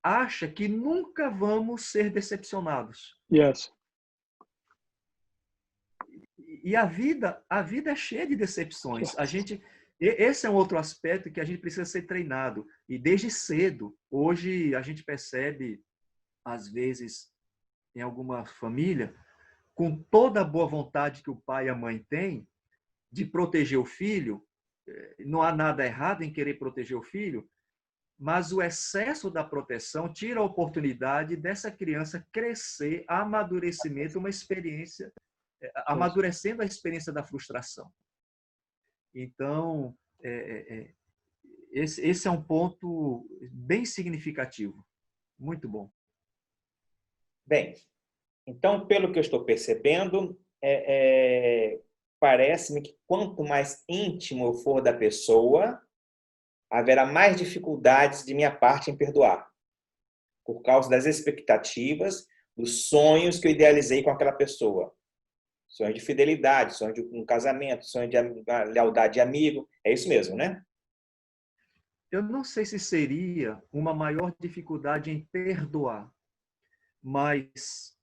acha que nunca vamos ser decepcionados. Yes. E a vida é cheia de decepções. Esse é um outro aspecto que a gente precisa ser treinado. E desde cedo, hoje a gente percebe às vezes, em alguma família, com toda a boa vontade que o pai e a mãe têm de proteger o filho, não há nada errado em querer proteger o filho, mas o excesso da proteção tira a oportunidade dessa criança crescer, amadurecimento, uma experiência, amadurecendo a experiência da frustração. Então, esse é um ponto bem significativo. Muito bom. Bem, então, pelo que eu estou percebendo, parece-me que quanto mais íntimo eu for da pessoa, haverá mais dificuldades de minha parte em perdoar, por causa das expectativas, dos sonhos que eu idealizei com aquela pessoa. Sonho de fidelidade, sonho de um casamento, sonho de lealdade de amigo. É isso mesmo, né? Eu não sei se seria uma maior dificuldade em perdoar, mas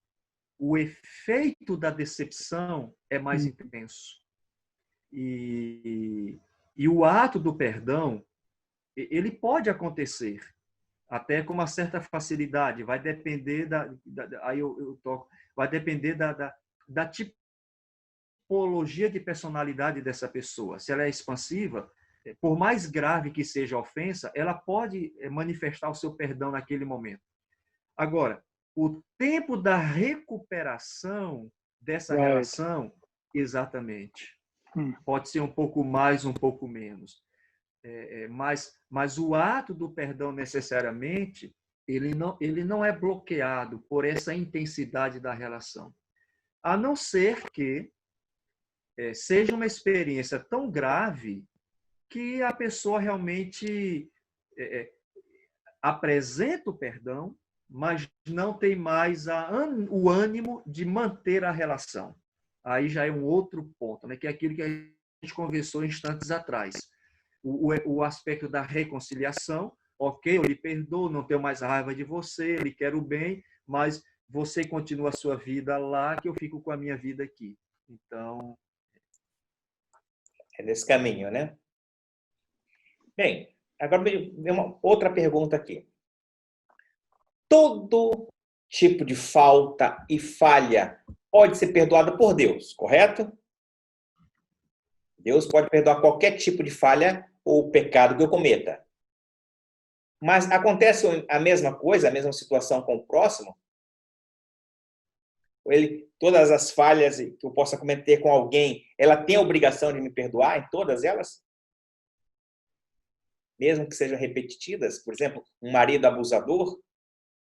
o efeito da decepção é mais intenso. E o ato do perdão, ele pode acontecer, até com uma certa facilidade, vai depender vai depender da tipologia de personalidade dessa pessoa. Se ela é expansiva, por mais grave que seja a ofensa, ela pode manifestar o seu perdão naquele momento. Agora, o tempo da recuperação dessa relação, exatamente, pode ser um pouco mais, um pouco menos. Mas o ato do perdão, necessariamente, ele não é bloqueado por essa intensidade da relação. A não ser que seja uma experiência tão grave que a pessoa realmente apresenta o perdão, mas não tem mais o ânimo de manter a relação. Aí já é um outro ponto, né? Que é aquilo que a gente conversou instantes atrás. O aspecto da reconciliação, ok, eu lhe perdoo, não tenho mais raiva de você, lhe quero bem, mas você continua a sua vida lá, que eu fico com a minha vida aqui. Então... é nesse caminho, né? Bem, agora vem uma outra pergunta aqui. Todo tipo de falta e falha pode ser perdoado por Deus, correto? Deus pode perdoar qualquer tipo de falha ou pecado que eu cometa. Mas acontece a mesma coisa, a mesma situação com o próximo? Todas as falhas que eu possa cometer com alguém, ela tem a obrigação de me perdoar em todas elas? Mesmo que sejam repetidas? Por exemplo, um marido abusador,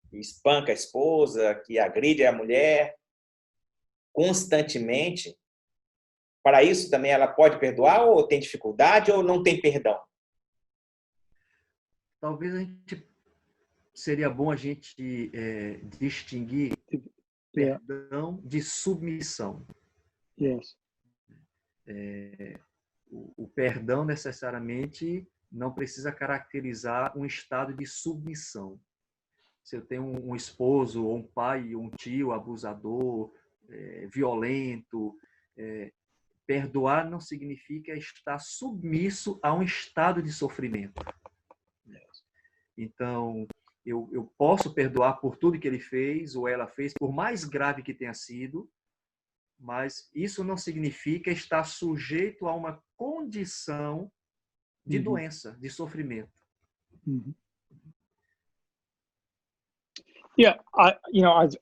que espanca a esposa, que agride a mulher constantemente, para isso também ela pode perdoar ou tem dificuldade ou não tem perdão? Talvez seria bom a gente distinguir perdão de submissão. Yes. O perdão necessariamente não precisa caracterizar um estado de submissão. Se eu tenho um esposo, ou um pai, um tio abusador, violento, perdoar não significa estar submisso a um estado de sofrimento. Então, eu posso perdoar por tudo que ele fez ou ela fez, por mais grave que tenha sido, mas isso não significa estar sujeito a uma condição de doença, de sofrimento.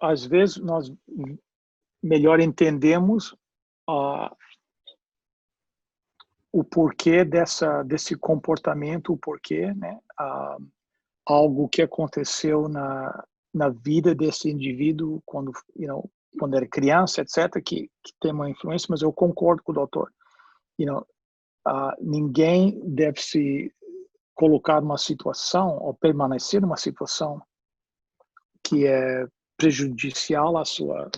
Às vezes nós melhor entendemos o porquê desse comportamento, o porquê, né? Algo que aconteceu na vida desse indivíduo quando era criança, etc., que tem uma influência, mas eu concordo com o doutor. Ninguém deve se colocar numa situação ou permanecer numa situação que é prejudicial à sua,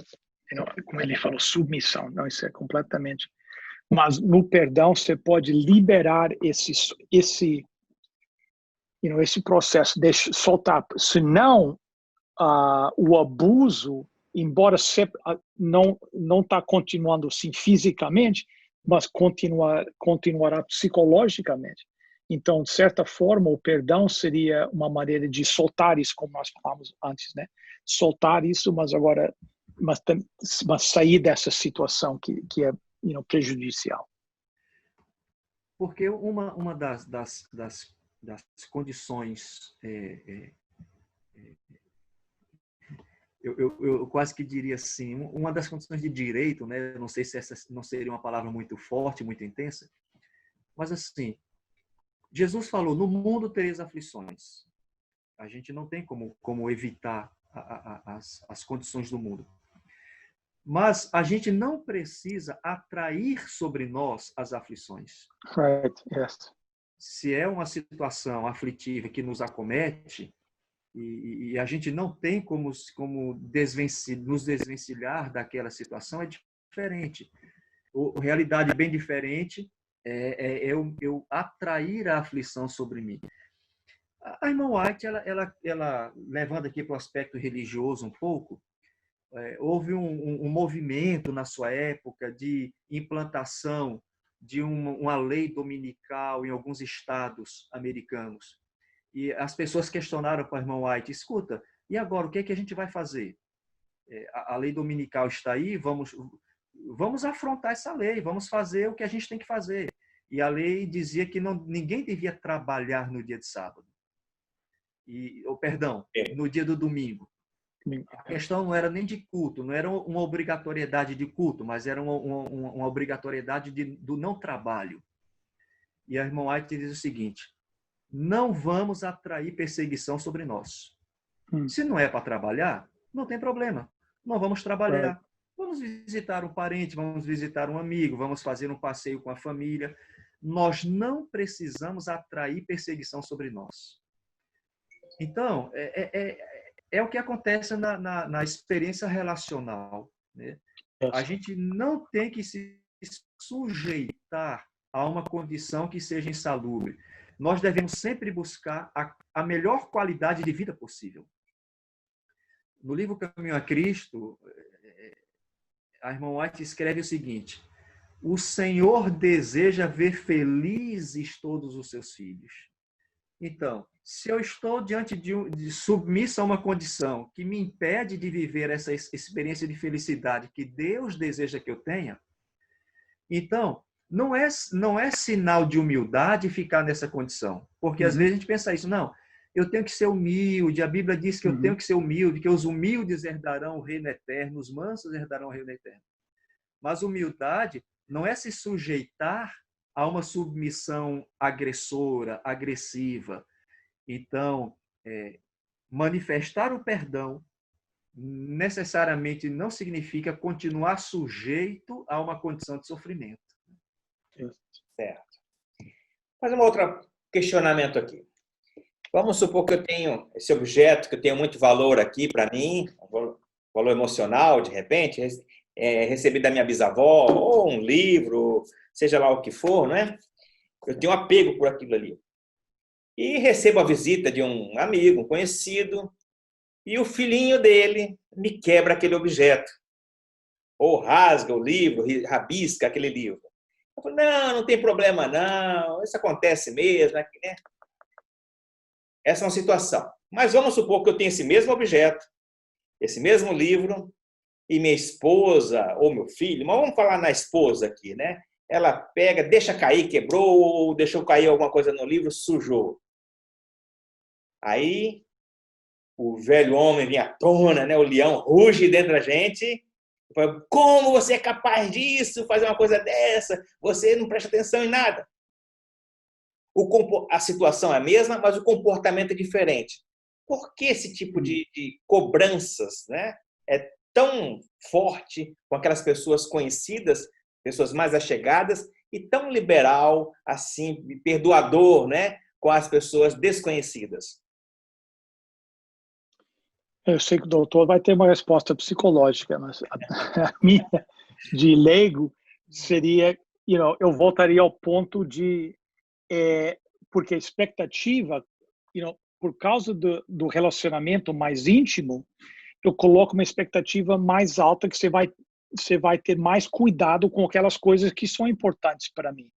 como ele falou, submissão. Não, isso é completamente... Mas no perdão você pode liberar esse processo, soltar. Senão, o abuso, embora não está continuando assim fisicamente, mas continuará psicologicamente. Então, de certa forma, o perdão seria uma maneira de soltar isso, como nós falamos antes, né? Soltar isso, mas agora, mas sair dessa situação que é, prejudicial. Porque uma das condições, eu quase que diria assim, uma das condições de direito, né? Não sei se essa não seria uma palavra muito forte, muito intensa, mas assim, Jesus falou: no mundo tereis aflições. A gente não tem como evitar as condições do mundo. Mas a gente não precisa atrair sobre nós as aflições. Right, yes. Se é uma situação aflitiva que nos acomete, e a gente não tem como nos desvencilhar daquela situação, é diferente. A realidade bem diferente é eu atrair a aflição sobre mim. A irmã White, ela levando aqui para o aspecto religioso um pouco, houve um movimento na sua época de implantação de uma lei dominical em alguns estados americanos. E as pessoas questionaram para a irmã White: escuta, e agora o que é que a gente vai fazer? A lei dominical está aí, vamos afrontar essa lei, vamos fazer o que a gente tem que fazer. E a lei dizia que ninguém devia trabalhar no dia de sábado. No dia do domingo. A questão não era nem de culto, não era uma obrigatoriedade de culto, mas era uma obrigatoriedade do não trabalho. E a irmã White diz o seguinte: não vamos atrair perseguição sobre nós. Se não é para trabalhar, não tem problema. Não vamos trabalhar. Vamos visitar um parente, vamos visitar um amigo, vamos fazer um passeio com a família. Nós não precisamos atrair perseguição sobre nós. Então, é o que acontece na experiência relacional, né? A gente não tem que se sujeitar a uma condição que seja insalubre. Nós devemos sempre buscar a melhor qualidade de vida possível. No livro Caminho a Cristo, a irmã White escreve o seguinte: o Senhor deseja ver felizes todos os seus filhos. Então, se eu estou diante de submissa a uma condição que me impede de viver essa experiência de felicidade que Deus deseja que eu tenha, então, não é sinal de humildade ficar nessa condição. Porque às vezes a gente pensa isso: não, eu tenho que ser humilde, a Bíblia diz que eu tenho que ser humilde, que os humildes herdarão o reino eterno, os mansos herdarão o reino eterno. Mas humildade não é se sujeitar a uma submissão agressora, agressiva. Então, manifestar o perdão necessariamente não significa continuar sujeito a uma condição de sofrimento. Certo. Faz um outro questionamento aqui. Vamos supor que eu tenho esse objeto que eu tenho muito valor aqui para mim, valor emocional, de repente, recebi da minha bisavó, ou um livro, seja lá o que for, né? Eu tenho apego por aquilo ali. E recebo a visita de um amigo, um conhecido, e o filhinho dele me quebra aquele objeto. Ou rasga o livro, rabisca aquele livro. Eu falo: não tem problema não, isso acontece mesmo, né? Essa é uma situação. Mas vamos supor que eu tenho esse mesmo objeto, esse mesmo livro, e minha esposa ou meu filho, mas vamos falar na esposa aqui, né? Ela pega, deixa cair, quebrou, ou deixou cair alguma coisa no livro, sujou. Aí o velho homem vem à tona, né? O leão ruge dentro da gente. Fala: como você é capaz disso, fazer uma coisa dessa? Você não presta atenção em nada. A situação é a mesma, mas o comportamento é diferente. Por que esse tipo de cobranças, né, é tão forte com aquelas pessoas conhecidas, pessoas mais achegadas, e tão liberal, assim, perdoador, né, com as pessoas desconhecidas? Eu sei que o doutor vai ter uma resposta psicológica, mas a minha, de leigo, seria, eu voltaria ao ponto de, porque a expectativa, por causa do relacionamento mais íntimo, eu coloco uma expectativa mais alta, que você vai ter mais cuidado com aquelas coisas que são importantes para mim.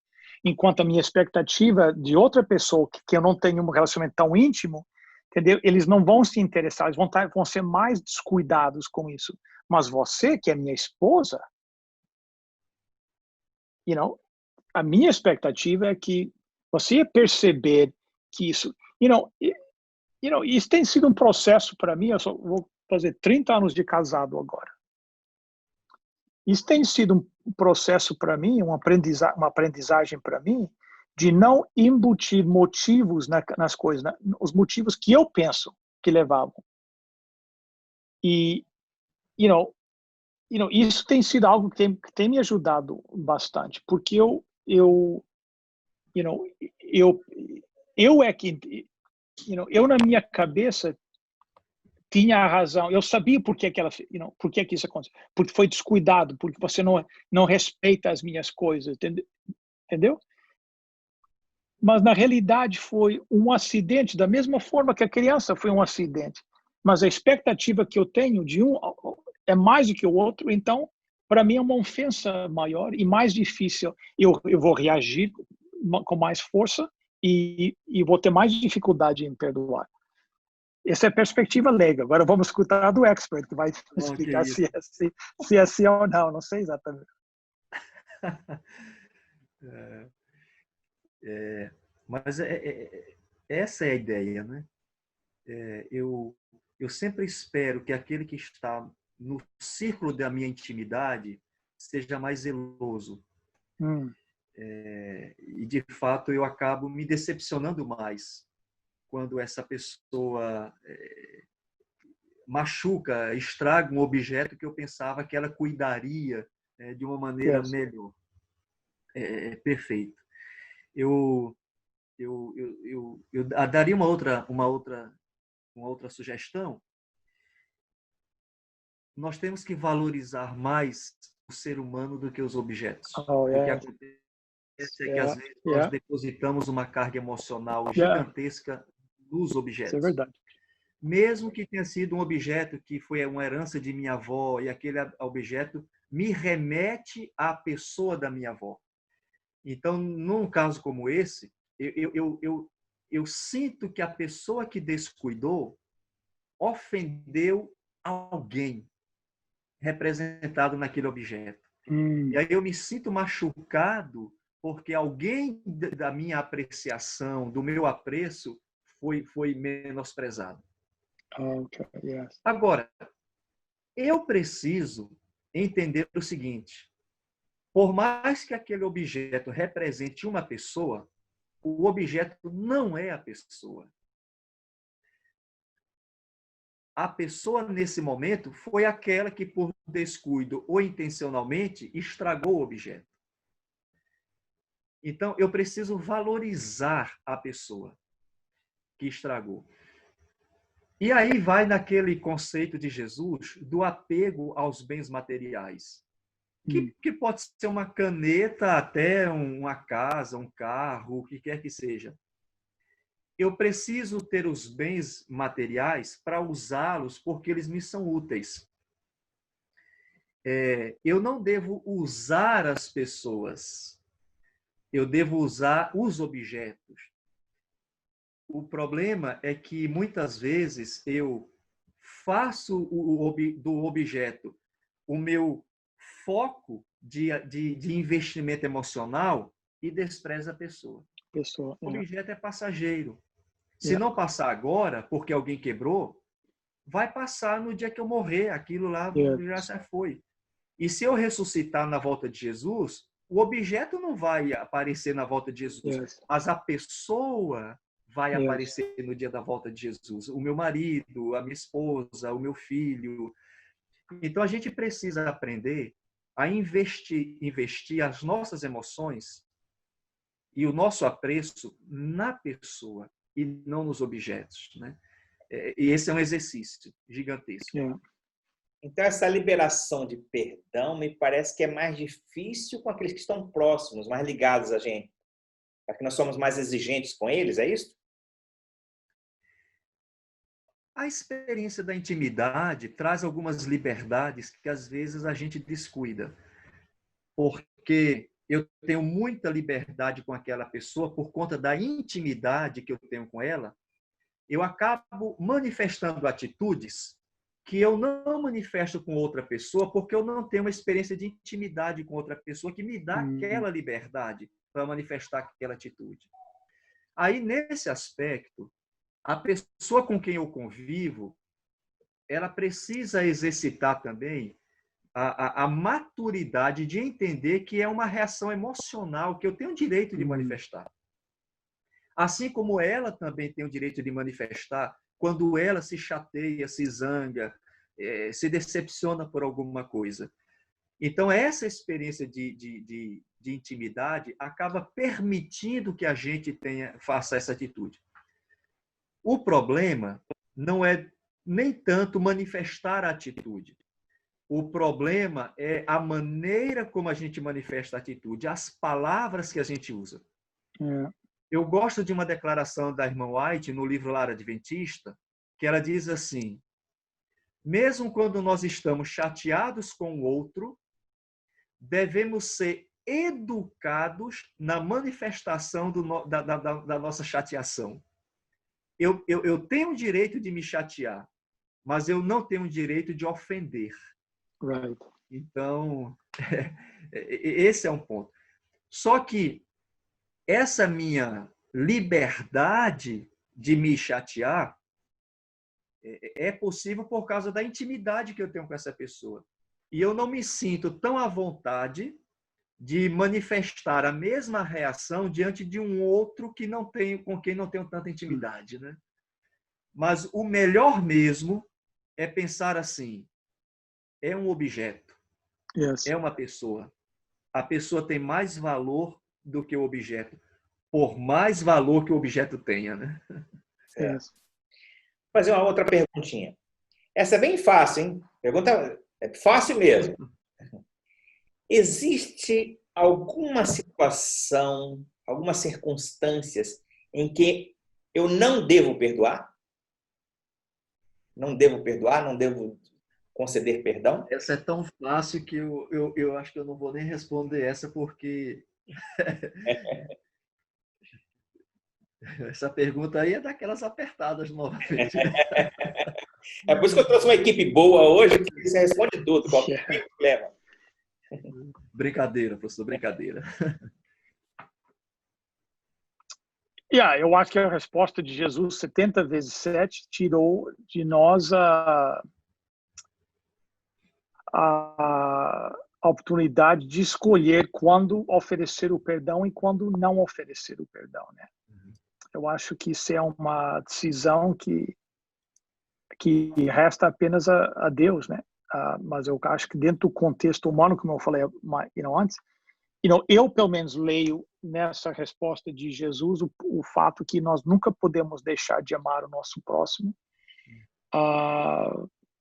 enquanto a minha expectativa de outra pessoa que eu não tenho um relacionamento tão íntimo, entendeu? Eles não vão se interessar, eles vão ser mais descuidados com isso. Mas você, que é minha esposa, a minha expectativa é que você ia perceber que isso, isso tem sido um processo para mim. Eu só vou fazer 30 anos de casado agora. Isso tem sido um processo para mim, uma aprendizagem para mim, de não embutir motivos nas coisas, os motivos que eu penso que levavam. E, isso tem sido algo que tem me ajudado bastante, porque eu é que, eu na minha cabeça tinha a razão, eu sabia por que por que isso aconteceu, porque foi descuidado, porque você não respeita as minhas coisas, entendeu? Mas na realidade foi um acidente, da mesma forma que a criança foi um acidente. Mas a expectativa que eu tenho de um é mais do que o outro, então para mim é uma ofensa maior e mais difícil. Eu vou reagir com mais força e vou ter mais dificuldade em perdoar. Essa é a perspectiva leiga. Agora vamos escutar do expert, que vai explicar se é assim ou não. Não sei exatamente. Mas essa é a ideia, né? Eu sempre espero que aquele que está no círculo da minha intimidade seja mais zeloso. E, de fato, eu acabo me decepcionando mais quando essa pessoa machuca, estraga um objeto que eu pensava que ela cuidaria de uma maneira melhor. Perfeito. Eu daria uma outra sugestão. Nós temos que valorizar mais o ser humano do que os objetos. O que acontece é que, às vezes, nós depositamos uma carga emocional gigantesca nos objetos. Isso é verdade. Mesmo que tenha sido um objeto que foi uma herança de minha avó e aquele objeto me remete à pessoa da minha avó. Então, num caso como esse, eu sinto que a pessoa que descuidou ofendeu alguém representado naquele objeto. E aí eu me sinto machucado porque alguém da minha apreciação, do meu apreço, foi menosprezado. Agora, eu preciso entender o seguinte: por mais que aquele objeto represente uma pessoa, o objeto não é a pessoa. A pessoa, nesse momento, foi aquela que, por descuido ou intencionalmente, estragou o objeto. Então, eu preciso valorizar a pessoa que estragou. E aí vai naquele conceito de Jesus do apego aos bens materiais, que pode ser uma caneta até uma casa, um carro, o que quer que seja. Eu preciso ter os bens materiais para usá-los porque eles me são úteis. Eu não devo usar as pessoas, eu devo usar os objetos. O problema é que, muitas vezes, eu faço do objeto o meu foco de investimento emocional e desprezo a pessoa. O objeto é passageiro. Se não passar agora, porque alguém quebrou, vai passar no dia que eu morrer. Aquilo lá já foi. E se eu ressuscitar na volta de Jesus, o objeto não vai aparecer na volta de Jesus, mas a pessoa vai aparecer no dia da volta de Jesus. O meu marido, a minha esposa, o meu filho. Então, a gente precisa aprender a investir as nossas emoções e o nosso apreço na pessoa e não nos objetos, né? E esse é um exercício gigantesco. Então, essa liberação de perdão me parece que é mais difícil com aqueles que estão próximos, mais ligados a gente. Porque nós somos mais exigentes com eles, é isso? A experiência da intimidade traz algumas liberdades que, às vezes, a gente descuida. Porque eu tenho muita liberdade com aquela pessoa por conta da intimidade que eu tenho com ela, eu acabo manifestando atitudes que eu não manifesto com outra pessoa porque eu não tenho uma experiência de intimidade com outra pessoa que me dá aquela liberdade para manifestar aquela atitude. Aí, nesse aspecto, a pessoa com quem eu convivo, ela precisa exercitar também a maturidade de entender que é uma reação emocional que eu tenho o direito de manifestar. Assim como ela também tem o direito de manifestar quando ela se chateia, se zanga, se decepciona por alguma coisa. Então, essa experiência de intimidade acaba permitindo que a gente faça essa atitude. O problema não é nem tanto manifestar a atitude. O problema é a maneira como a gente manifesta a atitude, as palavras que a gente usa. Eu gosto de uma declaração da irmã White no livro Lar Adventista, que ela diz assim: mesmo quando nós estamos chateados com o outro, devemos ser educados na manifestação da nossa chateação. Eu tenho o direito de me chatear, mas eu não tenho o direito de ofender. Right. Então, esse é um ponto. Só que essa minha liberdade de me chatear é possível por causa da intimidade que eu tenho com essa pessoa. E eu não me sinto tão à vontade de manifestar a mesma reação diante de um outro que não tenho, com quem não tenho tanta intimidade, né? Mas o melhor mesmo é pensar assim: é um objeto, é uma pessoa. A pessoa tem mais valor do que o objeto, por mais valor que o objeto tenha, né? Certo. Vou fazer uma outra perguntinha. Essa é bem fácil, hein? Pergunta é fácil mesmo. Existe alguma situação, algumas circunstâncias em que eu não devo perdoar? Não devo perdoar? Não devo conceder perdão? Essa é tão fácil que eu acho que eu não vou nem responder essa, porque essa pergunta aí é daquelas apertadas novamente. É por isso que eu trouxe uma equipe boa hoje, que você responde tudo, qualquer problema. Brincadeira, professor, brincadeira. Eu acho que a resposta de Jesus, 70 vezes 7, tirou de nós a oportunidade de escolher quando oferecer o perdão e quando não oferecer o perdão, né? Eu acho que isso é uma decisão que resta apenas a Deus, né? Mas eu acho que dentro do contexto humano, como eu falei antes, eu pelo menos leio nessa resposta de Jesus o fato que nós nunca podemos deixar de amar o nosso próximo,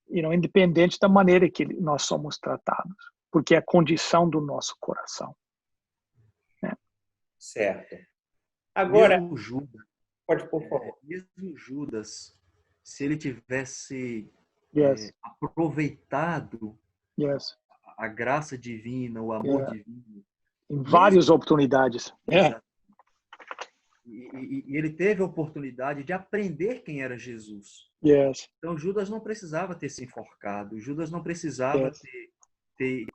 independente da maneira que nós somos tratados, porque é a condição do nosso coração. Né? Certo. Agora, mesmo Judas, pode, por favor. Mesmo Judas, se ele tivesse aproveitado a graça divina, o amor divino, em várias oportunidades. E ele teve a oportunidade de aprender quem era Jesus. Então, Judas não precisava ter se enforcado, Judas não precisava ter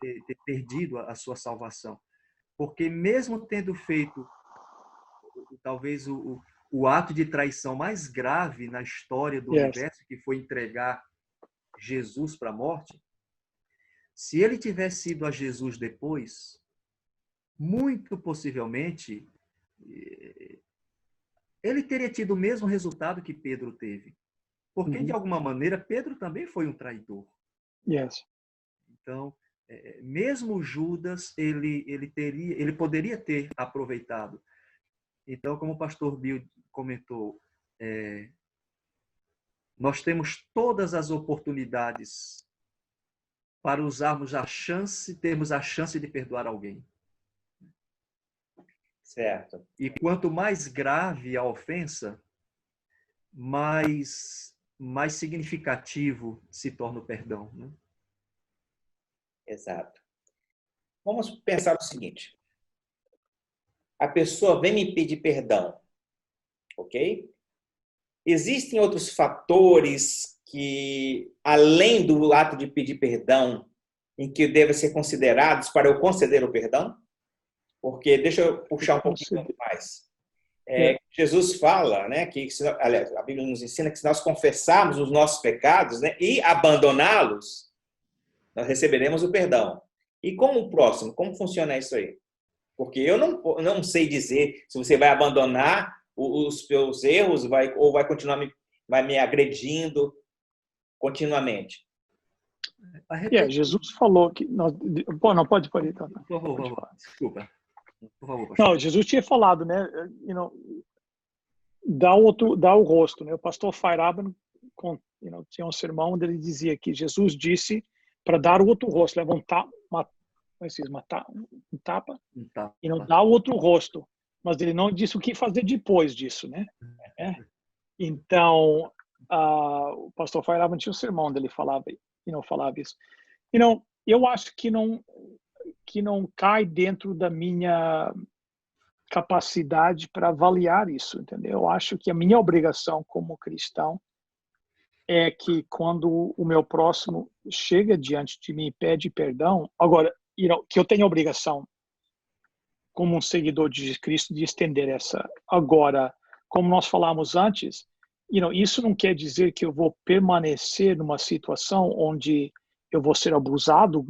perdido a sua salvação. Porque mesmo tendo feito, talvez, o ato de traição mais grave na história do universo, que foi entregar Jesus para a morte, se ele tivesse ido a Jesus depois, muito possivelmente ele teria tido o mesmo resultado que Pedro teve. Porque, de alguma maneira, Pedro também foi um traidor. Então, mesmo Judas, ele poderia ter aproveitado. Então, como o pastor Bill comentou, nós temos todas as oportunidades para termos a chance de perdoar alguém. Certo. E quanto mais grave a ofensa, mais significativo se torna o perdão. Né? Exato. Vamos pensar o seguinte. a pessoa vem me pedir perdão, ok? Existem outros fatores que, além do ato de pedir perdão, em que devem ser considerados para eu conceder o perdão? Porque, deixa eu puxar um pouquinho mais. Jesus fala, né, que aliás, a Bíblia nos ensina que se nós confessarmos os nossos pecados, né, e abandoná-los, nós receberemos o perdão. E como o próximo? Como funciona isso aí? Porque eu não sei dizer se você vai abandonar os seus erros ou vai continuar vai me agredindo continuamente. Jesus falou que nós, bom, não pode então. Por favor, desculpa. Por favor, pastor. Não, Jesus tinha falado, né? Dá o rosto, né? O pastor Feyerabend tinha um sermão onde ele dizia que Jesus disse para dar o outro rosto, levantar um tapa e não dar o outro rosto, mas ele não disse o que fazer depois disso, né? Então, o pastor Feyerabend tinha um sermão onde ele falava isso. Eu acho que não cai dentro da minha capacidade para avaliar isso, entendeu? Eu acho que a minha obrigação como cristão é que quando o meu próximo chega diante de mim e pede perdão, agora, que eu tenho a obrigação como um seguidor de Cristo de estender essa. Agora, como nós falamos antes, isso não quer dizer que eu vou permanecer numa situação onde eu vou ser abusado,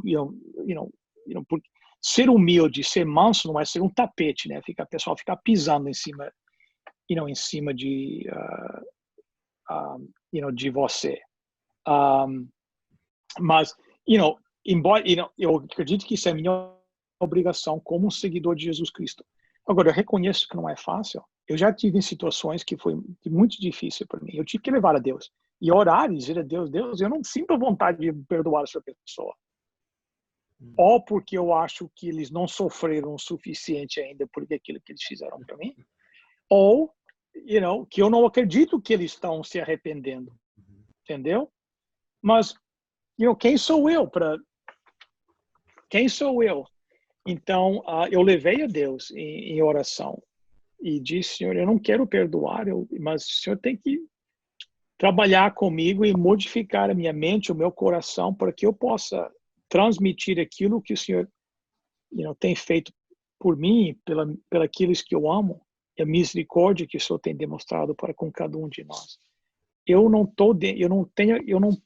porque ser humilde, ser manso não é ser um tapete, né? O pessoal fica pisando em cima, em cima de de você. Mas, embora eu acredito que isso é minha obrigação como um seguidor de Jesus Cristo. Agora, eu reconheço que não é fácil. Eu já tive em situações que foi muito difícil para mim. Eu tive que levar a Deus e orar e dizer a Deus, eu não sinto vontade de perdoar essa pessoa. Ou porque eu acho que eles não sofreram o suficiente ainda por aquilo que eles fizeram para mim, ou, que eu não acredito que eles estão se arrependendo, entendeu? Mas, quem sou eu para... Quem sou eu? Então, eu levei a Deus em oração e disse, Senhor, eu não quero perdoar, mas o Senhor tem que trabalhar comigo e modificar a minha mente, o meu coração, para que eu possa transmitir aquilo que o Senhor tem feito por mim, pela aqueles que eu amo, e a misericórdia que o Senhor tem demonstrado para com cada um de nós. Eu não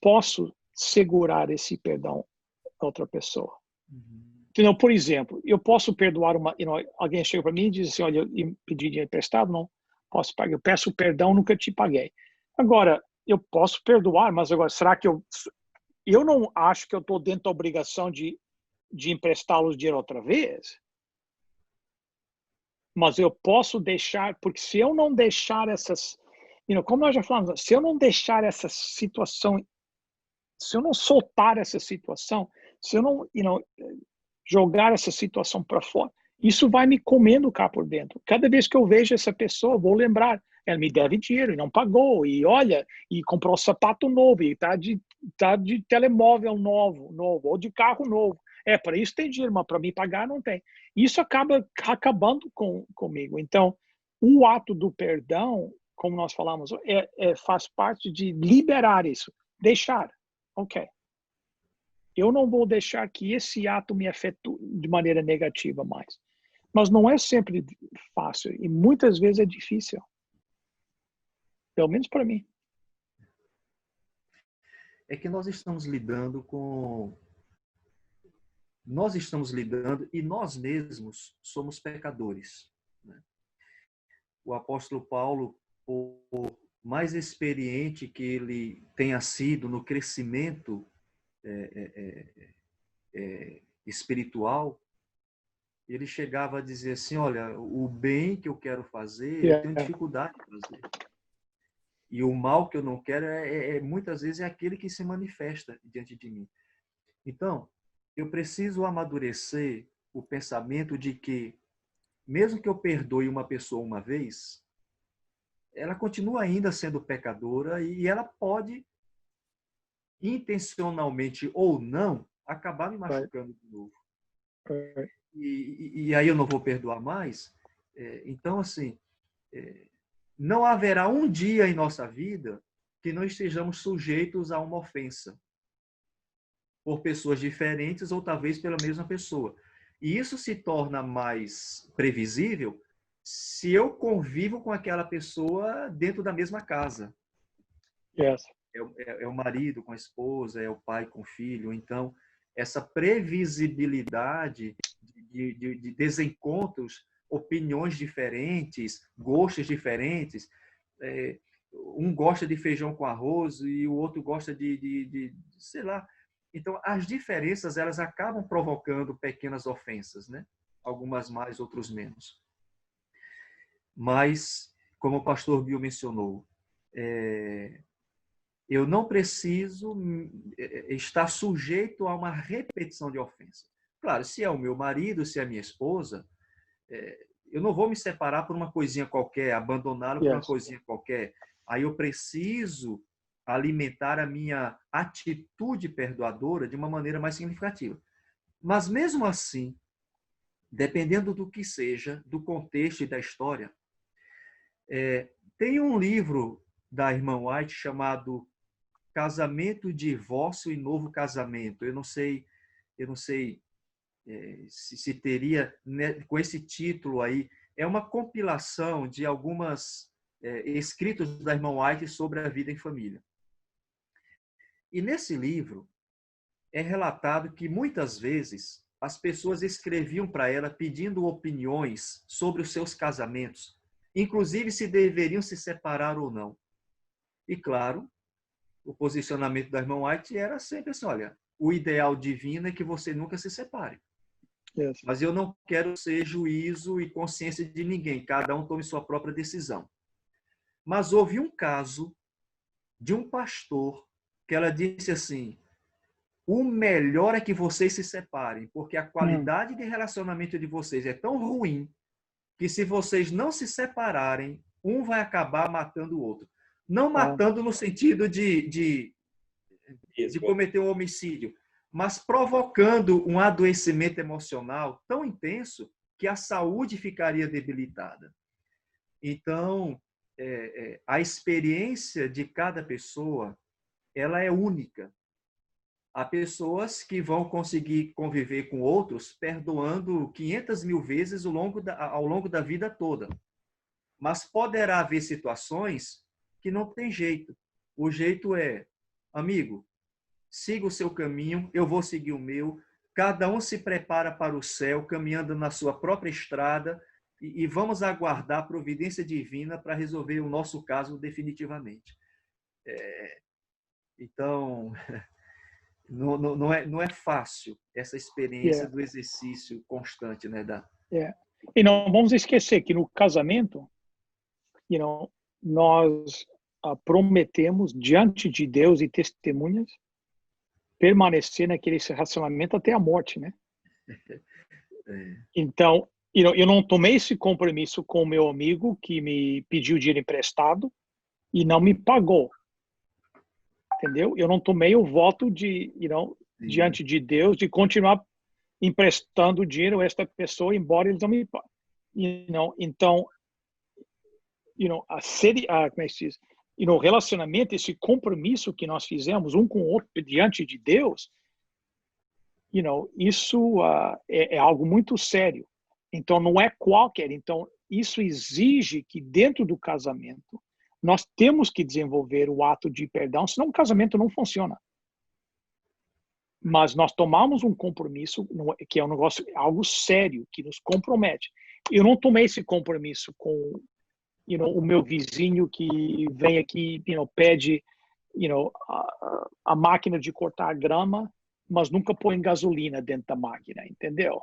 posso segurar esse perdão a outra pessoa. Então, por exemplo, eu posso perdoar alguém chega para mim e diz assim, olha, eu pedi dinheiro emprestado, não posso pagar, eu peço perdão, nunca te paguei. Agora, eu posso perdoar, mas agora, será que eu não acho que eu estou dentro da obrigação de emprestá-los dinheiro outra vez? Mas eu posso deixar, porque se eu não deixar essas, como nós já falamos, se eu não deixar essa situação, se eu não soltar essa situação, se eu não, jogar essa situação para fora, isso vai me comendo cá por dentro. Cada vez que eu vejo essa pessoa, vou lembrar, ela me deve dinheiro e não pagou, e olha, e comprou sapato novo, e tá de telemóvel novo, ou de carro novo. Para isso tem dinheiro, mas para me pagar não tem. Isso acaba acabando comigo. Então, o ato do perdão, como nós falamos, faz parte de liberar isso, deixar. Ok. Eu não vou deixar que esse ato me afete de maneira negativa mais. Mas não é sempre fácil e muitas vezes é difícil. Pelo menos para mim. É que nós estamos lidando e nós mesmos somos pecadores. Né? O apóstolo Paulo, por mais experiente que ele tenha sido no crescimento espiritual, ele chegava a dizer assim, olha, o bem que eu quero fazer, eu tenho dificuldade de fazer. E o mal que eu não quero, muitas vezes, é aquele que se manifesta diante de mim. Então, eu preciso amadurecer o pensamento de que, mesmo que eu perdoe uma pessoa uma vez, ela continua ainda sendo pecadora e ela pode, intencionalmente ou não, acabar me machucando de novo. E aí eu não vou perdoar mais. Então, assim, não haverá um dia em nossa vida que não estejamos sujeitos a uma ofensa por pessoas diferentes ou talvez pela mesma pessoa. E isso se torna mais previsível se eu convivo com aquela pessoa dentro da mesma casa. Yes. É o marido com a esposa, é o pai com o filho. Então, essa previsibilidade de desencontros, opiniões diferentes, gostos diferentes. Um gosta de feijão com arroz e o outro gosta sei lá. Então, as diferenças, elas acabam provocando pequenas ofensas, né? Algumas mais, outros menos. Mas, como o pastor Bill mencionou, eu não preciso estar sujeito a uma repetição de ofensa. Claro, se é o meu marido, se é a minha esposa, eu não vou me separar por uma coisinha qualquer, abandoná-lo por uma coisinha qualquer. Aí eu preciso alimentar a minha atitude perdoadora de uma maneira mais significativa. Mas mesmo assim, dependendo do que seja, do contexto e da história, tem um livro da irmã White chamado Casamento, Divórcio e Novo Casamento. Eu não sei se teria, né, com esse título aí. É uma compilação de algumas escritos da irmã White sobre a vida em família. E nesse livro é relatado que muitas vezes as pessoas escreviam para ela pedindo opiniões sobre os seus casamentos, inclusive se deveriam se separar ou não. E claro, o posicionamento da irmã White era sempre assim: olha, o ideal divino é que você nunca se separe. Yes. Mas eu não quero ser juízo e consciência de ninguém, cada um tome sua própria decisão. Mas houve um caso de um pastor que ela disse assim: o melhor é que vocês se separem, porque a qualidade de relacionamento de vocês é tão ruim que se vocês não se separarem, um vai acabar matando o outro. Não matando no sentido de cometer um homicídio, mas provocando um adoecimento emocional tão intenso que a saúde ficaria debilitada. Então, a experiência de cada pessoa, ela é única. Há pessoas que vão conseguir conviver com outros perdoando 500 mil vezes ao longo da vida toda. Mas poderá haver situações que não tem jeito. O jeito é, amigo, siga o seu caminho, eu vou seguir o meu, cada um se prepara para o céu, caminhando na sua própria estrada, e vamos aguardar a providência divina para resolver o nosso caso definitivamente. Então, não é fácil essa experiência do exercício constante, né? E não vamos esquecer que no casamento, nós prometemos diante de Deus e testemunhas permanecer naquele relacionamento até a morte, né? Então, eu não tomei esse compromisso com o meu amigo que me pediu dinheiro emprestado e não me pagou. Entendeu? Eu não tomei o voto diante de Deus de continuar emprestando dinheiro a esta pessoa, embora eles não me paguem. Então, como é que se diz? E no relacionamento, esse compromisso que nós fizemos um com o outro diante de Deus, isso é algo muito sério. Então, não é qualquer. Então, isso exige que dentro do casamento, nós temos que desenvolver o ato de perdão, senão o casamento não funciona. Mas nós tomamos um compromisso, que é um negócio, algo sério, que nos compromete. Eu não tomei esse compromisso com o meu vizinho que vem aqui, pede a máquina de cortar grama, mas nunca põe gasolina dentro da máquina, entendeu?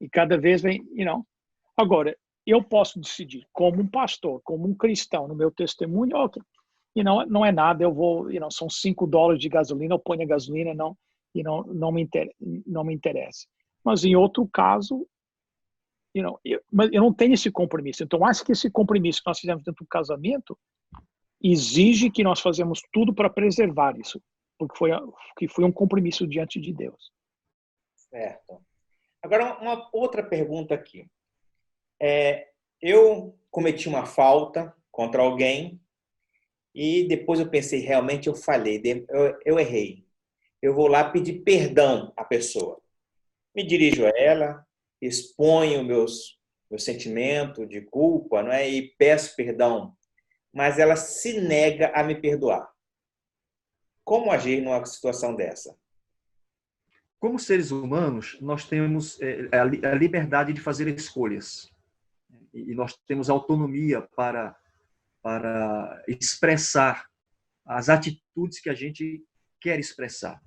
E cada vez vem, Agora, eu posso decidir, como um pastor, como um cristão, no meu testemunho, ok, não é nada, eu vou, são $5 de gasolina, eu ponho a gasolina, não me interessa. Mas em outro caso, mas eu não tenho esse compromisso. Então, acho que esse compromisso que nós fizemos dentro do casamento exige que nós fazemos tudo para preservar isso, porque foi um compromisso diante de Deus. Certo. Agora, uma outra pergunta aqui. Eu cometi uma falta contra alguém e depois eu pensei, realmente eu falhei, eu errei. Eu vou lá pedir perdão à pessoa. Me dirijo a ela, exponho meu sentimento de culpa, não é? E peço perdão, mas ela se nega a me perdoar. Como agir numa situação dessa? Como seres humanos, nós temos a liberdade de fazer escolhas. E nós temos autonomia para expressar as atitudes que a gente quer expressar.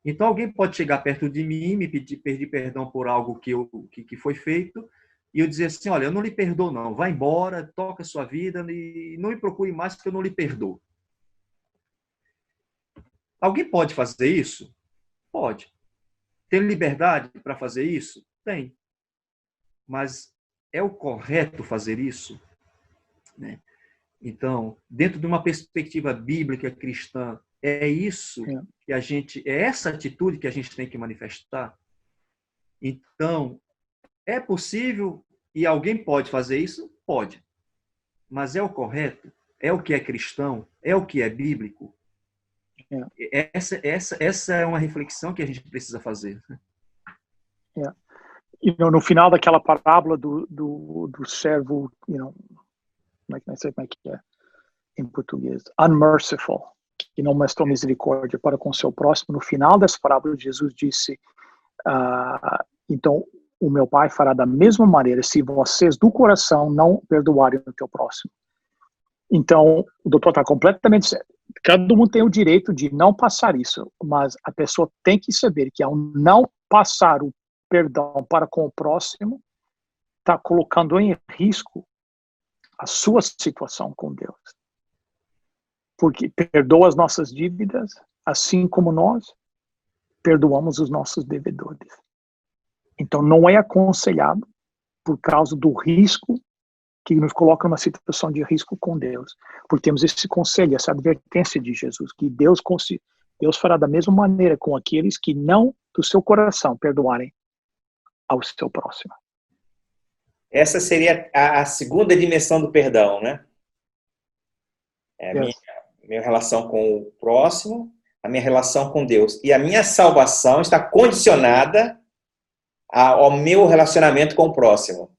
Então, alguém pode chegar perto de mim, me pedir perdão por algo que foi feito, e eu dizer assim, olha, eu não lhe perdoo não, vá embora, toca a sua vida e não me procure mais porque eu não lhe perdoo. Alguém pode fazer isso? Pode. Tem liberdade para fazer isso? Tem. Mas é o correto fazer isso? Né? Então, dentro de uma perspectiva bíblica cristã, é isso que é essa atitude que a gente tem que manifestar? Então, é possível e alguém pode fazer isso? Pode. Mas é o correto? É o que é cristão? É o que é bíblico? Essa é uma reflexão que a gente precisa fazer. E no final daquela parábola do servo, como é que é em português? Unmerciful, que não mostrou misericórdia para com seu próximo. No final dessa parábola, Jesus disse, então, o meu Pai fará da mesma maneira se vocês do coração não perdoarem o teu próximo. Então, o doutor está completamente certo. Cada um tem o direito de não passar isso, mas a pessoa tem que saber que ao não passar o perdão para com o próximo, está colocando em risco a sua situação com Deus. Porque perdoa as nossas dívidas, assim como nós perdoamos os nossos devedores. Então, não é aconselhado por causa do risco que nos coloca numa situação de risco com Deus. Porque temos esse conselho, essa advertência de Jesus, que Deus fará da mesma maneira com aqueles que não, do seu coração, perdoarem ao seu próximo. Essa seria a segunda dimensão do perdão, né? A minha relação com o próximo, a minha relação com Deus. E a minha salvação está condicionada ao meu relacionamento com o próximo.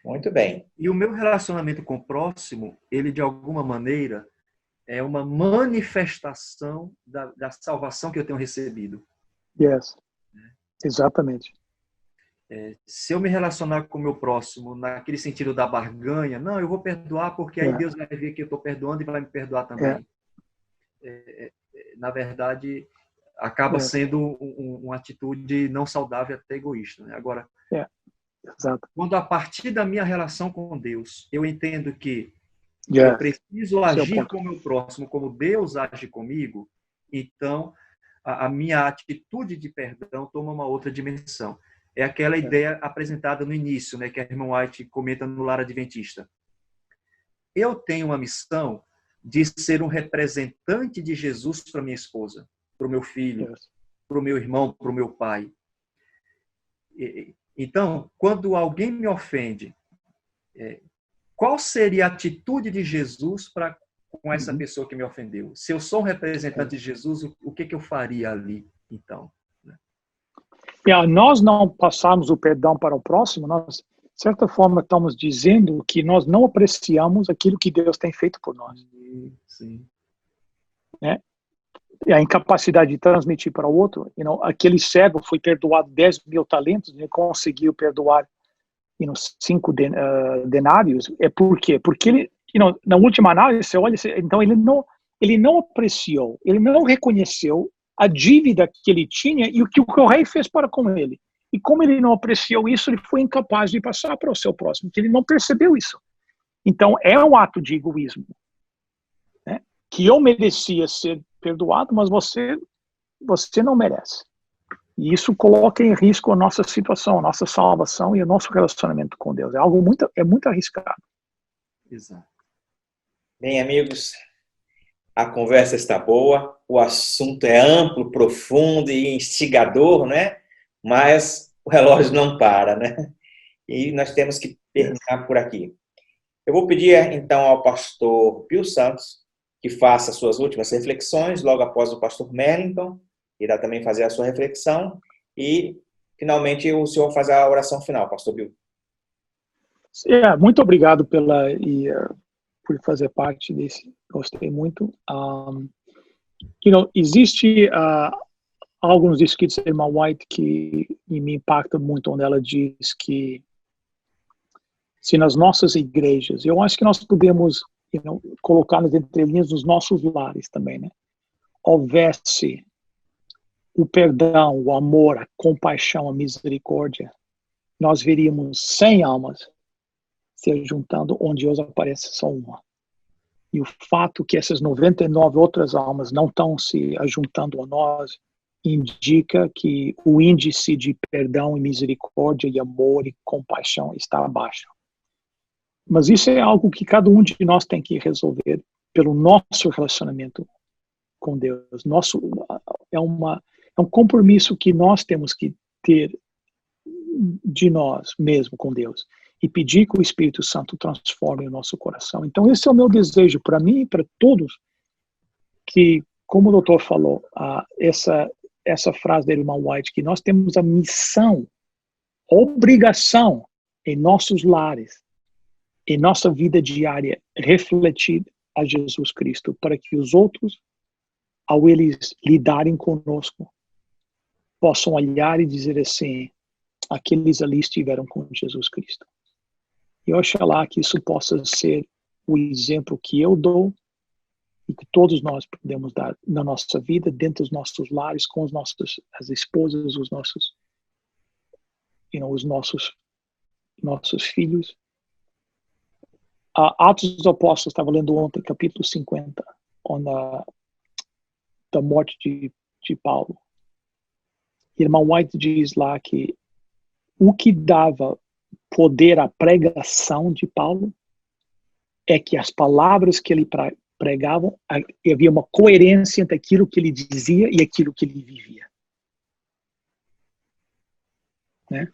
Muito bem. E o meu relacionamento com o próximo, ele de alguma maneira é uma manifestação da salvação que eu tenho recebido. Exatamente. Se eu me relacionar com o meu próximo naquele sentido da barganha, não, eu vou perdoar porque aí Deus vai ver que eu estou perdoando e vai me perdoar também. Na verdade, acaba sendo uma atitude não saudável, até egoísta. Né? Agora, exato. Quando a partir da minha relação com Deus, eu entendo que eu preciso agir com o meu próximo como Deus age comigo, então a minha atitude de perdão toma uma outra dimensão. É aquela ideia apresentada no início, né, que a irmã White comenta no Lar Adventista. Eu tenho uma missão de ser um representante de Jesus para minha esposa, para o meu filho, para o meu irmão, para o meu pai. Então, quando alguém me ofende, qual seria a atitude de Jesus com essa pessoa que me ofendeu? Se eu sou um representante de Jesus, o que eu faria ali, então? Nós não passarmos o perdão para o próximo, nós, de certa forma, estamos dizendo que nós não apreciamos aquilo que Deus tem feito por nós. Sim. E a incapacidade de transmitir para o outro, aquele cego foi perdoado 10 mil talentos, ele conseguiu perdoar 5 denários. Por quê? Porque ele, na última análise, você olha, então ele não apreciou, ele não reconheceu a dívida que ele tinha e o que o rei fez para com ele. E como ele não apreciou isso, ele foi incapaz de passar para o seu próximo, porque ele não percebeu isso. Então, é um ato de egoísmo. Né? Que eu merecia ser perdoado, mas você não merece. E isso coloca em risco a nossa situação, a nossa salvação e o nosso relacionamento com Deus. É algo muito arriscado. Exato. Bem, amigos, a conversa está boa, o assunto é amplo, profundo e instigador, né? Mas o relógio não para, né? E nós temos que terminar por aqui. Eu vou pedir, então, ao pastor Pio Santos que faça suas últimas reflexões, logo após o pastor Merlington, irá também fazer a sua reflexão, e, finalmente, o senhor faz a oração final, pastor Pio. Muito obrigado por fazer parte desse. Gostei muito. Existe alguns escritos da irmã White que me impactam muito, onde ela diz que se nas nossas igrejas, eu acho que nós podemos colocar nas entrelinhas nos nossos lares também, né? Houvesse o perdão, o amor, a compaixão, a misericórdia, nós veríamos 100 almas se juntando onde Deus aparece só uma. E o fato que essas 99 outras almas não estão se ajuntando a nós indica que o índice de perdão e misericórdia e amor e compaixão está abaixo. Mas isso é algo que cada um de nós tem que resolver pelo nosso relacionamento com Deus. É um compromisso que nós temos que ter de nós mesmo com Deus e pedir que o Espírito Santo transforme o nosso coração. Então esse é o meu desejo para mim e para todos, que, como o doutor falou, essa frase da irmã White, que nós temos a missão, a obrigação em nossos lares, em nossa vida diária, refletir a Jesus Cristo, para que os outros, ao eles lidarem conosco, possam olhar e dizer assim: aqueles ali estiveram com Jesus Cristo. E oxalá que isso possa ser o exemplo que eu dou e que todos nós podemos dar na nossa vida, dentro dos nossos lares, com as esposas, os nossos filhos. Atos dos Apóstolos, estava lendo ontem, capítulo 50, da morte de Paulo. Irmã White diz lá que o que dava poder à pregação de Paulo é que as palavras que ele pregava, havia uma coerência entre aquilo que ele dizia e aquilo que ele vivia. Né?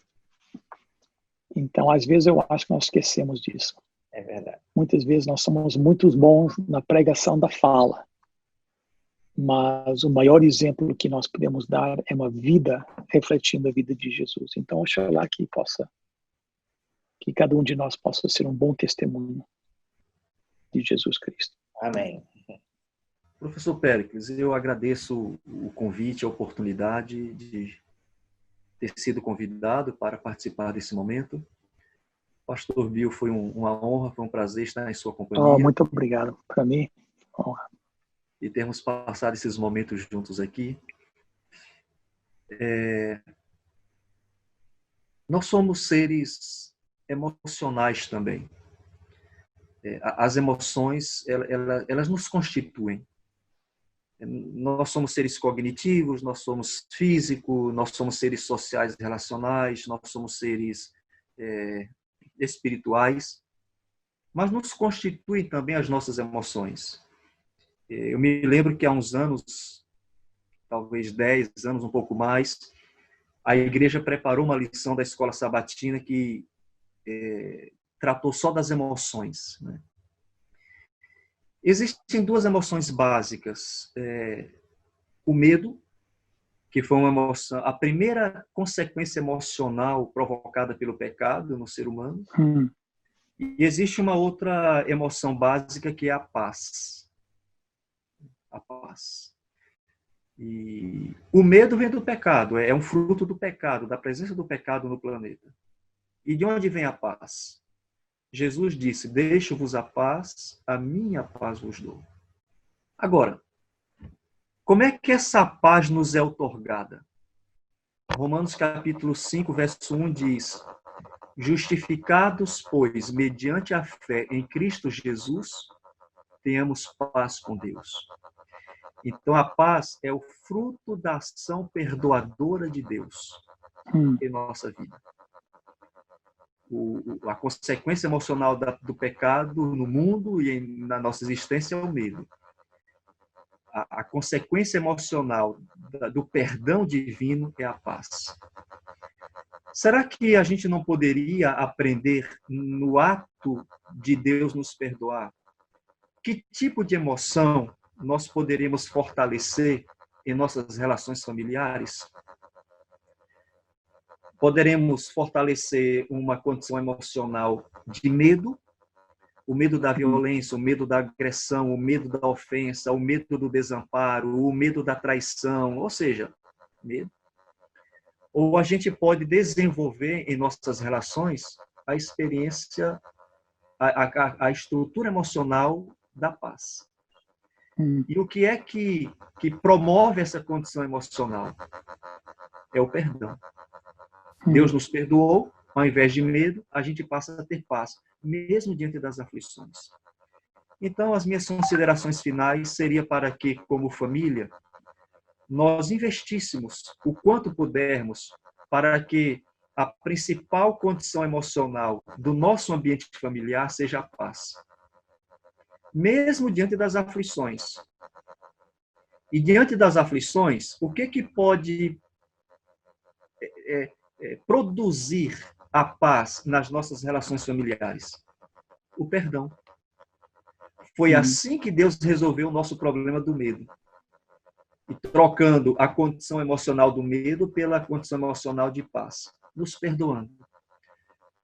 Então, às vezes, eu acho que nós esquecemos disso. É verdade. Muitas vezes nós somos muito bons na pregação da fala, mas o maior exemplo que nós podemos dar é uma vida refletindo a vida de Jesus. Então, oxalá que cada um de nós possa ser um bom testemunho de Jesus Cristo. Amém. Professor Péricles, eu agradeço o convite, a oportunidade de ter sido convidado para participar desse momento. Pastor Bill, foi uma honra, foi um prazer estar em sua companhia. Muito obrigado. Para mim, honra. E termos passado esses momentos juntos aqui. Nós somos seres emocionais também. As emoções, elas nos constituem. Nós somos seres cognitivos, nós somos físicos, nós somos seres sociais e relacionais, nós somos seres espirituais, mas nos constituem também as nossas emoções. Eu me lembro que há uns anos, talvez 10 anos, um pouco mais, a igreja preparou uma lição da escola sabatina que tratou só das emoções. Né? Existem duas emoções básicas. O medo, que foi uma emoção, a primeira consequência emocional provocada pelo pecado no ser humano. E existe uma outra emoção básica que é a paz. A paz. E o medo vem do pecado, é um fruto do pecado, da presença do pecado no planeta. E de onde vem a paz? Jesus disse: deixo-vos a paz, a minha paz vos dou. Agora, como é que essa paz nos é outorgada? Romanos capítulo 5, verso 1 diz: justificados, pois, mediante a fé em Cristo Jesus, tenhamos paz com Deus. Então, a paz é o fruto da ação perdoadora de Deus em nossa vida. A consequência emocional do pecado no mundo e na nossa existência é o medo. A consequência emocional do perdão divino é a paz. Será que a gente não poderia aprender no ato de Deus nos perdoar? Que tipo de emoção nós poderíamos fortalecer em nossas relações familiares? Poderemos fortalecer uma condição emocional de medo, o medo da violência, o medo da agressão, o medo da ofensa, o medo do desamparo, o medo da traição, ou seja, medo. Ou a gente pode desenvolver em nossas relações a experiência, a estrutura emocional da paz. E o que é que promove essa condição emocional? É o perdão. Deus nos perdoou, ao invés de medo, a gente passa a ter paz, mesmo diante das aflições. Então, as minhas considerações finais seria para que, como família, nós investíssemos o quanto pudermos para que a principal condição emocional do nosso ambiente familiar seja a paz. Mesmo diante das aflições. E diante das aflições, o que pode produzir a paz nas nossas relações familiares? O perdão. Foi assim que Deus resolveu o nosso problema do medo. E trocando a condição emocional do medo pela condição emocional de paz, nos perdoando.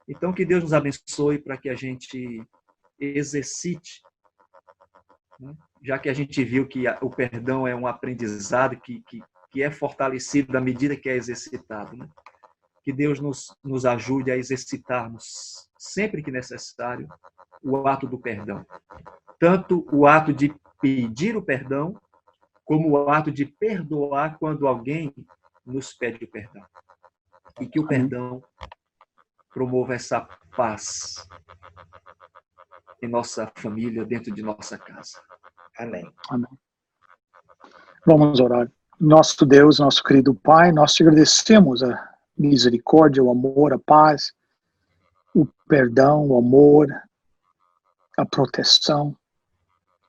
Então, que Deus nos abençoe para que a gente exercite, né? Já que a gente viu que o perdão é um aprendizado que é fortalecido à medida que é exercitado, né? Que Deus nos ajude a exercitarmos, sempre que necessário, o ato do perdão. Tanto o ato de pedir o perdão, como o ato de perdoar quando alguém nos pede o perdão. E que o perdão promova essa paz em nossa família, dentro de nossa casa. Amém. Amém. Vamos orar. Nosso Deus, nosso querido Pai, nós te agradecemos a misericórdia, o amor, a paz, o perdão, o amor, a proteção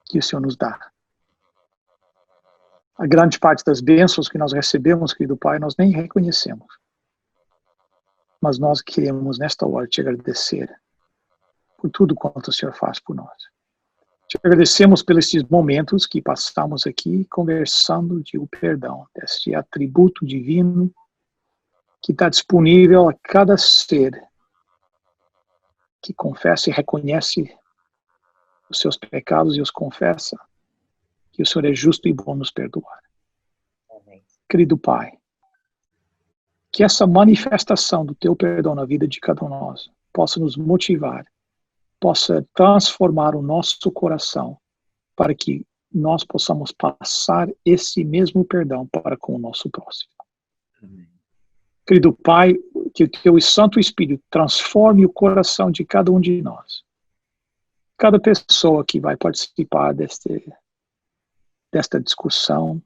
que o Senhor nos dá. A grande parte das bênçãos que nós recebemos, querido Pai, nós nem reconhecemos. Mas nós queremos, nesta hora, te agradecer por tudo quanto o Senhor faz por nós. Te agradecemos pelos esses momentos que passamos aqui conversando de o perdão, deste atributo divino que está disponível a cada ser que confessa e reconhece os seus pecados e os confessa, que o Senhor é justo e bom nos perdoar. Amém. Querido Pai, que essa manifestação do teu perdão na vida de cada um de nós possa nos motivar, possa transformar o nosso coração para que nós possamos passar esse mesmo perdão para com o nosso próximo. Amém. Querido Pai, que o teu Santo Espírito transforme o coração de cada um de nós. Cada pessoa que vai participar desta discussão,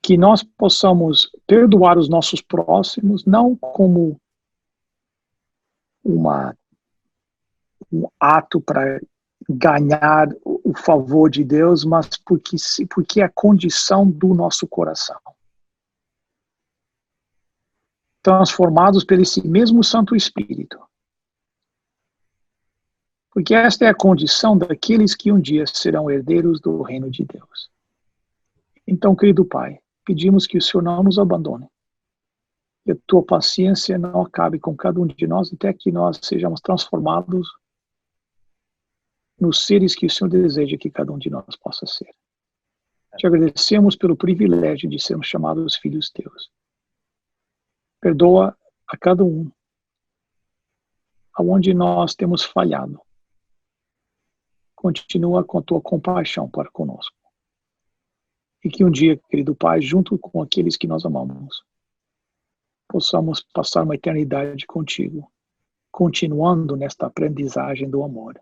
que nós possamos perdoar os nossos próximos, não como um ato para ganhar o favor de Deus, mas porque é a condição do nosso coração. Transformados pelo esse mesmo Santo Espírito. Porque esta é a condição daqueles que um dia serão herdeiros do reino de Deus. Então, querido Pai, pedimos que o Senhor não nos abandone. Que a tua paciência não acabe com cada um de nós, até que nós sejamos transformados nos seres que o Senhor deseja que cada um de nós possa ser. Te agradecemos pelo privilégio de sermos chamados filhos teus. Perdoa a cada um, aonde nós temos falhado. Continua com a tua compaixão para conosco. E que um dia, querido Pai, junto com aqueles que nós amamos, possamos passar uma eternidade contigo, continuando nesta aprendizagem do amor.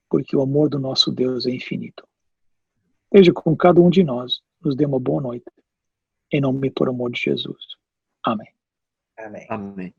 Porque o amor do nosso Deus é infinito. Esteja com cada um de nós, nos dê uma boa noite. Em nome e por amor de Jesus. Amém. Amém. Amém.